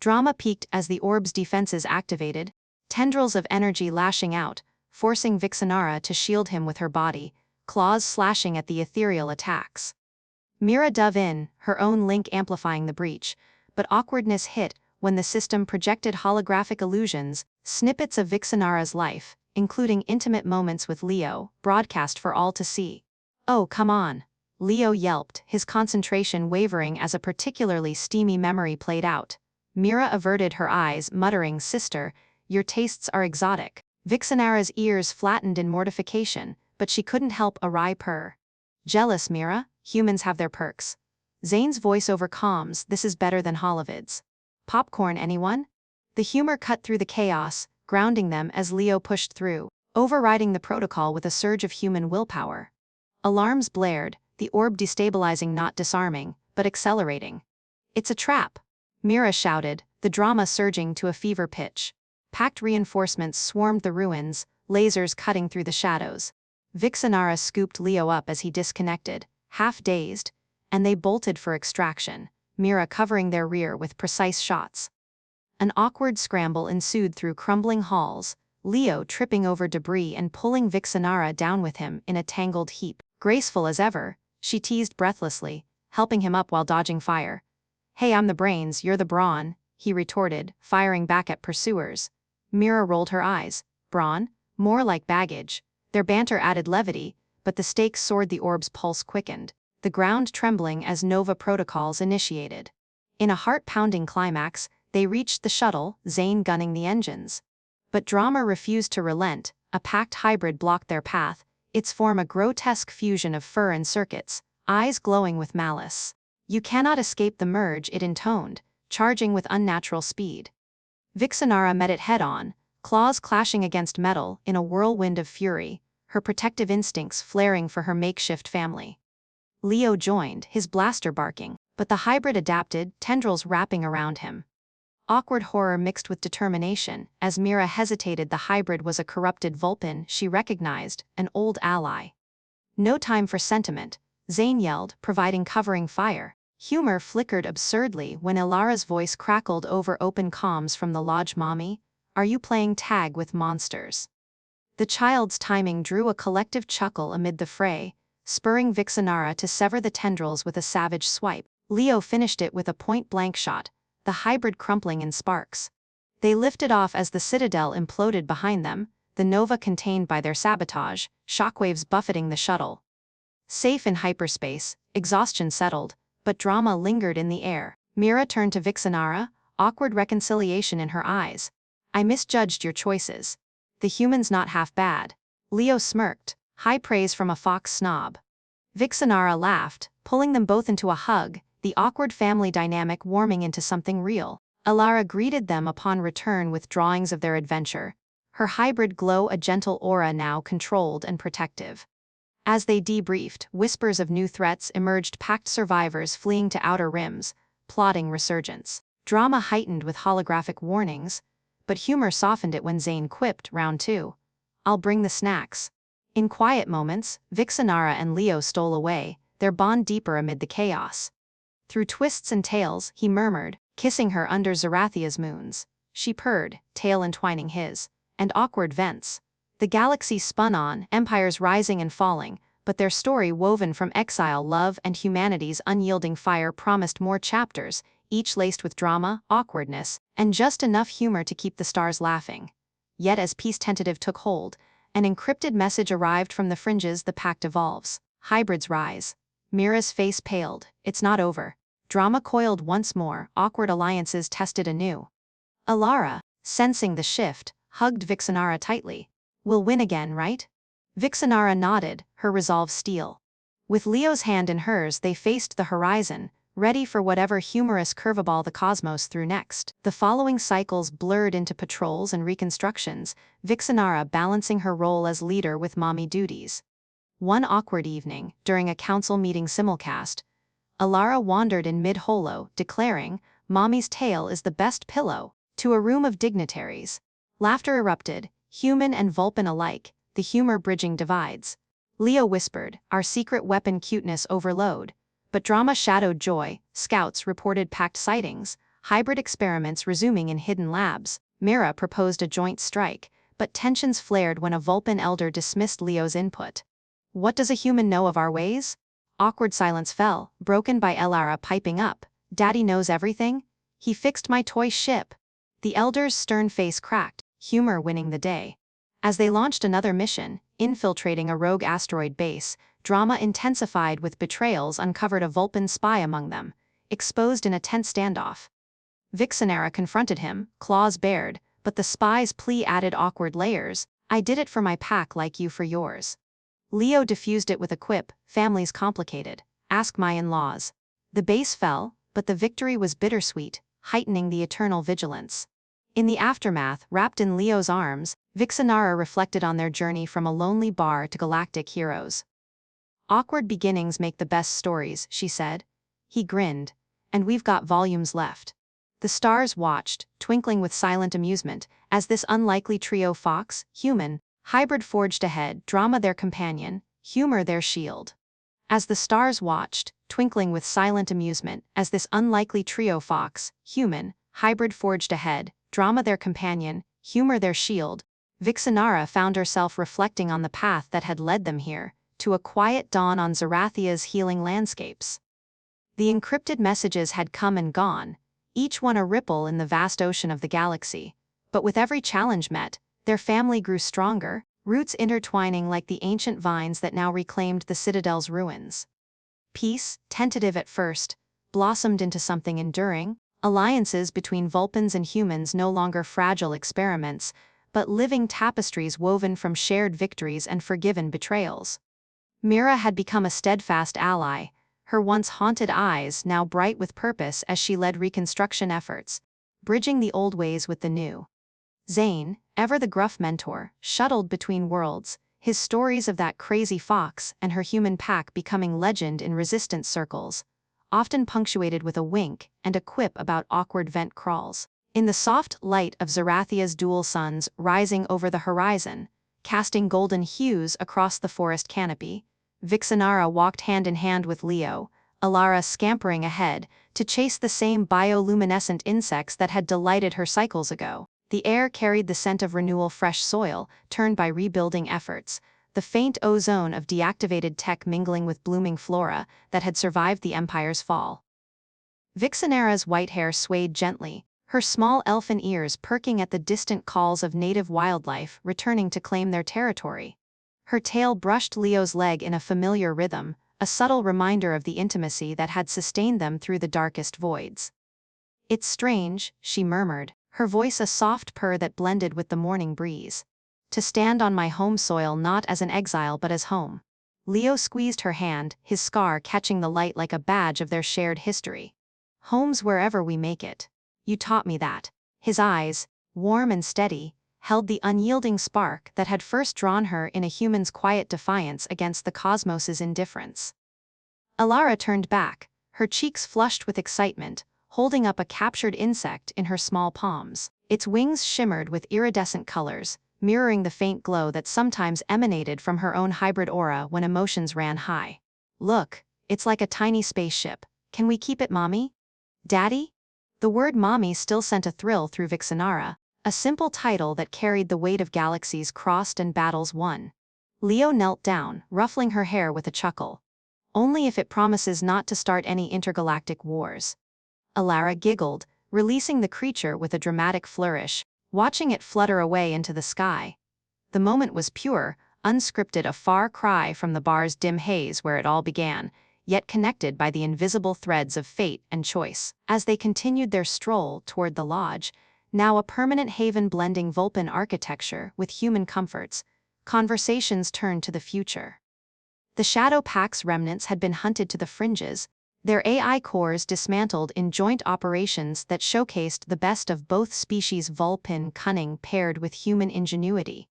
Drama peaked as the orb's defenses activated, tendrils of energy lashing out, forcing Vixenara to shield him with her body, claws slashing at the ethereal attacks. Mira dove in, her own link amplifying the breach, but awkwardness hit when the system projected holographic illusions, snippets of Vixenara's life, including intimate moments with Leo, broadcast for all to see. "Oh, come on," Leo yelped, his concentration wavering as a particularly steamy memory played out. Mira averted her eyes, muttering, "Sister, your tastes are exotic." Vixenara's ears flattened in mortification, but she couldn't help a wry purr. "Jealous, Mira? Humans have their perks." Zane's voice over comms, "This is better than Holovids." "Popcorn, anyone?" The humor cut through the chaos, grounding them as Leo pushed through, overriding the protocol with a surge of human willpower. Alarms blared, the orb destabilizing, not disarming, but accelerating. It's a trap, Mira shouted, the drama surging to a fever pitch. Pact reinforcements swarmed the ruins, lasers cutting through the shadows. Vixenara scooped Leo up as he disconnected, half-dazed, and they bolted for extraction, Mira covering their rear with precise shots. An awkward scramble ensued through crumbling halls, Leo tripping over debris and pulling Vixenara down with him in a tangled heap. Graceful as ever, she teased breathlessly, helping him up while dodging fire. "Hey, I'm the brains, you're the brawn," he retorted, firing back at pursuers. Mira rolled her eyes. Brawn? More like baggage. Their banter added levity, but the stakes soared. The orb's pulse quickened, the ground trembling as Nova protocols initiated. In a heart-pounding climax, they reached the shuttle, Zane gunning the engines. But drama refused to relent. A packed hybrid blocked their path, its form a grotesque fusion of fur and circuits, eyes glowing with malice. "You cannot escape the merge," it intoned, charging with unnatural speed. Vixenara met it head-on, claws clashing against metal in a whirlwind of fury, her protective instincts flaring for her makeshift family. Leo joined, his blaster barking, but the hybrid adapted, tendrils wrapping around him. Awkward horror mixed with determination. As Mira hesitated, the hybrid was a corrupted Vulpin she recognized, an old ally. "No time for sentiment," Zane yelled, providing covering fire. Humor flickered absurdly when Elara's voice crackled over open comms from the lodge. "Mommy, are you playing tag with monsters?" The child's timing drew a collective chuckle amid the fray, spurring Vixenara to sever the tendrils with a savage swipe. Leo finished it with a point-blank shot, the hybrid crumpling in sparks. They lifted off as the citadel imploded behind them, the Nova contained by their sabotage, shockwaves buffeting the shuttle. Safe in hyperspace, exhaustion settled, but drama lingered in the air. Mira turned to Vixenara, awkward reconciliation in her eyes. "I misjudged your choices. The human's not half bad." Leo smirked, high praise from a fox snob. Vixenara laughed, pulling them both into a hug, the awkward family dynamic warming into something real. Elara greeted them upon return with drawings of their adventure, her hybrid glow a gentle aura now controlled and protective. As they debriefed, whispers of new threats emerged, packed survivors fleeing to outer rims, plotting resurgence. Drama heightened with holographic warnings, but humor softened it when Zane quipped, "Round 2. I'll bring the snacks." In quiet moments, Vixenara and Leo stole away, their bond deeper amid the chaos. Through twists and tales, he murmured, kissing her under Zarathia's moons. She purred, tail entwining his. And awkward vents. The galaxy spun on, empires rising and falling, but their story woven from exile, love, and humanity's unyielding fire promised more chapters, each laced with drama, awkwardness, and just enough humor to keep the stars laughing. Yet as peace tentative took hold, an encrypted message arrived from the fringes. The pact evolves. Hybrids rise. Mira's face paled. It's not over. Drama coiled once more, awkward alliances tested anew. Elara, sensing the shift, hugged Vixenara tightly. "We'll win again, right?" Vixenara nodded, her resolve steel. With Leo's hand in hers, they faced the horizon, ready for whatever humorous curveball the cosmos threw next. The following cycles blurred into patrols and reconstructions, Vixenara balancing her role as leader with mommy duties. One awkward evening, during a council meeting simulcast, Elara wandered in mid-holo, declaring, "Mommy's tail is the best pillow," to a room of dignitaries. Laughter erupted, human and Vulpin alike, the humor bridging divides. Leo whispered, "Our secret weapon cuteness overload." But drama shadowed joy. Scouts reported packed sightings, hybrid experiments resuming in hidden labs. Mira proposed a joint strike, but tensions flared when a Vulpin elder dismissed Leo's input. "What does a human know of our ways?" Awkward silence fell, broken by Elara piping up, "Daddy knows everything? He fixed my toy ship." The elder's stern face cracked, humor winning the day. As they launched another mission, infiltrating a rogue asteroid base, drama intensified with betrayals uncovered a Vulpin spy among them, exposed in a tense standoff. Vixenara confronted him, claws bared, but the spy's plea added awkward layers. "I did it for my pack like you for yours." Leo diffused it with a quip, "Family's complicated. Ask my in-laws." The base fell, but the victory was bittersweet, heightening the eternal vigilance. In the aftermath, wrapped in Leo's arms, Vixenara reflected on their journey from a lonely bar to galactic heroes. "Awkward beginnings make the best stories," she said. He grinned. And we've got volumes left. The stars watched, twinkling with silent amusement, as this unlikely trio fox, human, hybrid forged ahead, drama their companion, humor their shield. As the stars watched, twinkling with silent amusement, as this unlikely trio fox, human, hybrid forged ahead, drama their companion, humor their shield, Vixenara found herself reflecting on the path that had led them here, to a quiet dawn on Zarathia's healing landscapes. The encrypted messages had come and gone, each one a ripple in the vast ocean of the galaxy. But with every challenge met, their family grew stronger, roots intertwining like the ancient vines that now reclaimed the citadel's ruins. Peace, tentative at first, blossomed into something enduring, alliances between Vulpins and humans no longer fragile experiments, but living tapestries woven from shared victories and forgiven betrayals. Mira had become a steadfast ally, her once haunted eyes now bright with purpose as she led reconstruction efforts, bridging the old ways with the new. Zane, ever the gruff mentor, shuttled between worlds, his stories of that crazy fox and her human pack becoming legend in resistance circles, often punctuated with a wink and a quip about awkward vent crawls. In the soft light of Zarathia's dual suns rising over the horizon, casting golden hues across the forest canopy, Vixenara walked hand in hand with Leo, Elara scampering ahead to chase the same bioluminescent insects that had delighted her cycles ago. The air carried the scent of renewal, fresh soil, turned by rebuilding efforts, the faint ozone of deactivated tech mingling with blooming flora that had survived the Empire's fall. Vixenara's white hair swayed gently, her small elfin ears perking at the distant calls of native wildlife returning to claim their territory. Her tail brushed Leo's leg in a familiar rhythm, a subtle reminder of the intimacy that had sustained them through the darkest voids. "It's strange," she murmured, her voice a soft purr that blended with the morning breeze. "To stand on my home soil not as an exile but as home." Leo squeezed her hand, his scar catching the light like a badge of their shared history. "Home's wherever we make it. You taught me that." His eyes, warm and steady, held the unyielding spark that had first drawn her in a human's quiet defiance against the cosmos's indifference. Elara turned back, her cheeks flushed with excitement, holding up a captured insect in her small palms. Its wings shimmered with iridescent colors, mirroring the faint glow that sometimes emanated from her own hybrid aura when emotions ran high. "Look, it's like a tiny spaceship. Can we keep it, Mommy?" "Daddy?" The word Mommy still sent a thrill through Vixenara, a simple title that carried the weight of galaxies crossed and battles won. Leo knelt down, ruffling her hair with a chuckle. "Only if it promises not to start any intergalactic wars." Elara giggled, releasing the creature with a dramatic flourish, watching it flutter away into the sky. The moment was pure, unscripted, a far cry from the bar's dim haze where it all began, yet connected by the invisible threads of fate and choice. As they continued their stroll toward the lodge, now a permanent haven blending Vulpin architecture with human comforts, conversations turned to the future. The Shadow Pact's remnants had been hunted to the fringes, their AI cores dismantled in joint operations that showcased the best of both species, Vulpin cunning paired with human ingenuity.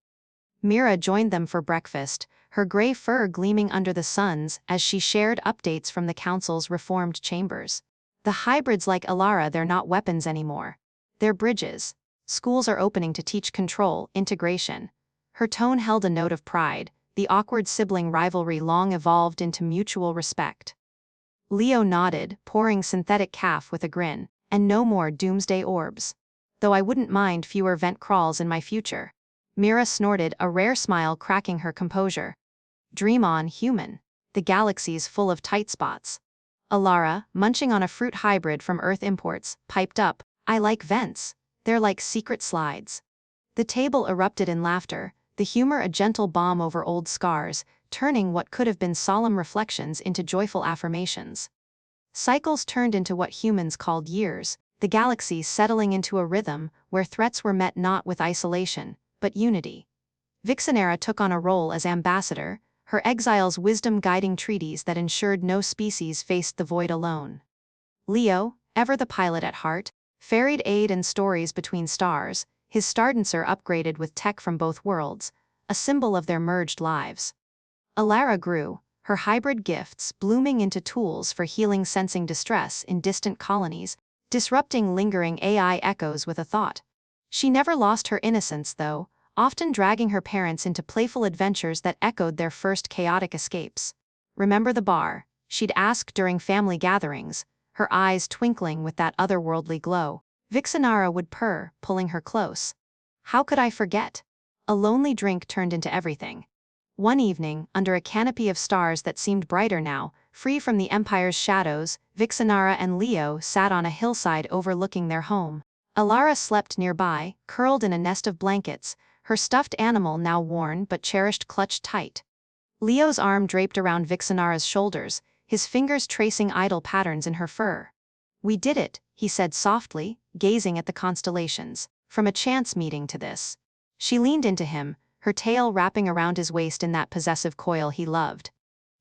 Mira joined them for breakfast, her gray fur gleaming under the suns as she shared updates from the Council's reformed chambers. "The hybrids like Elara, they're not weapons anymore. They're bridges. Schools are opening to teach control, integration." Her tone held a note of pride, the awkward sibling rivalry long evolved into mutual respect. Leo nodded, pouring synthetic calf with a grin, "And no more doomsday orbs. Though I wouldn't mind fewer vent crawls in my future." Mira snorted, a rare smile cracking her composure. "Dream on, human. The galaxy's full of tight spots." Elara, munching on a fruit hybrid from Earth imports, piped up, "I like vents. They're like secret slides." The table erupted in laughter, the humor a gentle balm over old scars, turning what could have been solemn reflections into joyful affirmations. Cycles turned into what humans called years, the galaxy settling into a rhythm where threats were met not with isolation, but unity. Vixenara took on a role as ambassador, her exile's wisdom guiding treaties that ensured no species faced the void alone. Leo, ever the pilot at heart, ferried aid and stories between stars, his stardancer upgraded with tech from both worlds, a symbol of their merged lives. Elara grew, her hybrid gifts blooming into tools for healing sensing distress in distant colonies, disrupting lingering AI echoes with a thought. She never lost her innocence, though, often dragging her parents into playful adventures that echoed their first chaotic escapes. "Remember the bar?" she'd ask during family gatherings, her eyes twinkling with that otherworldly glow. Vixenara would purr, pulling her close. How could I forget? A lonely drink turned into everything. One evening, under a canopy of stars that seemed brighter now, free from the Empire's shadows, Vixenara and Leo sat on a hillside overlooking their home. Elara slept nearby, curled in a nest of blankets, her stuffed animal now worn but cherished clutched tight. Leo's arm draped around Vixenara's shoulders, his fingers tracing idle patterns in her fur. "We did it," he said softly, gazing at the constellations. "From a chance meeting to this." She leaned into him, her tail wrapping around his waist in that possessive coil he loved.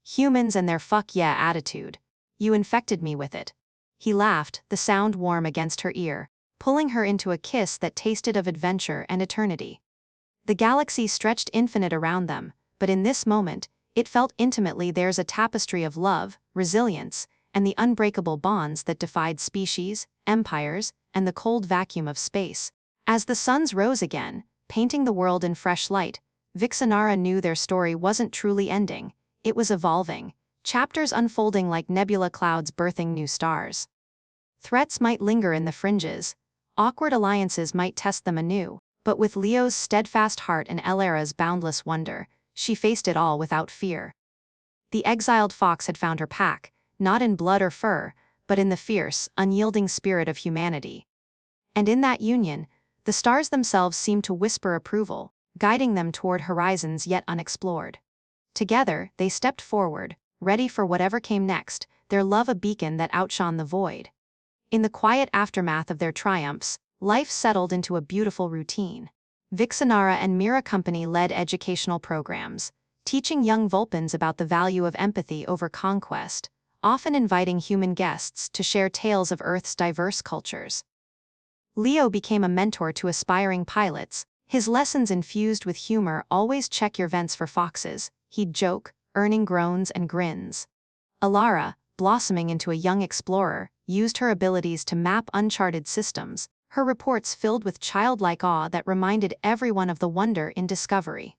"Humans and their fuck yeah attitude. You infected me with it." He laughed, the sound warm against her ear, pulling her into a kiss that tasted of adventure and eternity. The galaxy stretched infinite around them, but in this moment, it felt intimately theirs, a tapestry of love, resilience, and the unbreakable bonds that defied species, empires, and the cold vacuum of space. As the suns rose again, painting the world in fresh light, Vixenara knew their story wasn't truly ending, it was evolving, chapters unfolding like nebula clouds birthing new stars. Threats might linger in the fringes, awkward alliances might test them anew, but with Leo's steadfast heart and Elara's boundless wonder, she faced it all without fear. The exiled fox had found her pack, not in blood or fur, but in the fierce, unyielding spirit of humanity. And in that union, the stars themselves seemed to whisper approval, guiding them toward horizons yet unexplored. Together, they stepped forward, ready for whatever came next, their love a beacon that outshone the void. In the quiet aftermath of their triumphs, life settled into a beautiful routine. Vixenara and Mira Company led educational programs, teaching young Vulpins about the value of empathy over conquest, often inviting human guests to share tales of Earth's diverse cultures. Leo became a mentor to aspiring pilots, his lessons infused with humor. "Always check your vents for foxes," he'd joke, earning groans and grins. Elara, blossoming into a young explorer, used her abilities to map uncharted systems, her reports filled with childlike awe that reminded everyone of the wonder in discovery.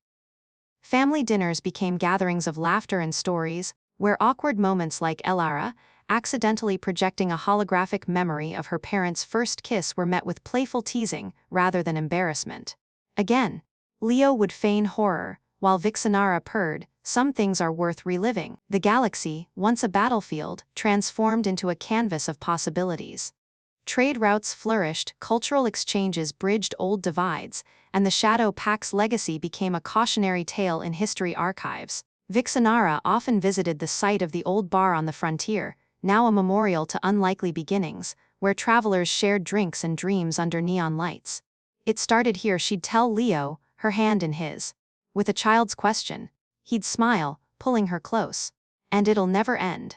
Family dinners became gatherings of laughter and stories, where awkward moments like Elara, accidentally projecting a holographic memory of her parents' first kiss, were met with playful teasing rather than embarrassment. Again, Leo would feign horror, while Vixenara purred, "Some things are worth reliving." The galaxy, once a battlefield, transformed into a canvas of possibilities. Trade routes flourished, cultural exchanges bridged old divides, and the Shadow Pact's legacy became a cautionary tale in history archives. Vixenara often visited the site of the old bar on the frontier, now a memorial to unlikely beginnings, where travelers shared drinks and dreams under neon lights. "It started here," she'd tell Leo, her hand in his. With a child's question, he'd smile, pulling her close. "And it'll never end."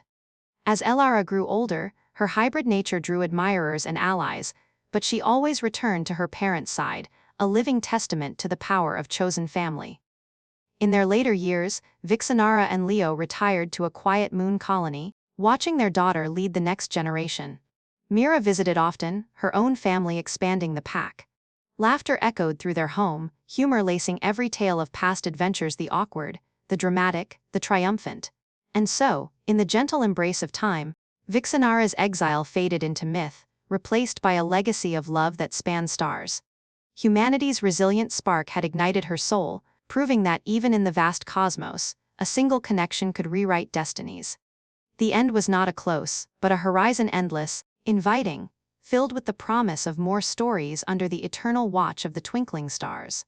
As Elara grew older, her hybrid nature drew admirers and allies, but she always returned to her parents' side, a living testament to the power of chosen family. In their later years, Vixenara and Leo retired to a quiet moon colony, watching their daughter lead the next generation. Mira visited often, her own family expanding the pack. Laughter echoed through their home, humor lacing every tale of past adventures, the awkward, the dramatic, the triumphant. And so, in the gentle embrace of time, Vixenara's exile faded into myth, replaced by a legacy of love that spanned stars. Humanity's resilient spark had ignited her soul, proving that even in the vast cosmos, a single connection could rewrite destinies. The end was not a close, but a horizon endless, inviting, filled with the promise of more stories under the eternal watch of the twinkling stars.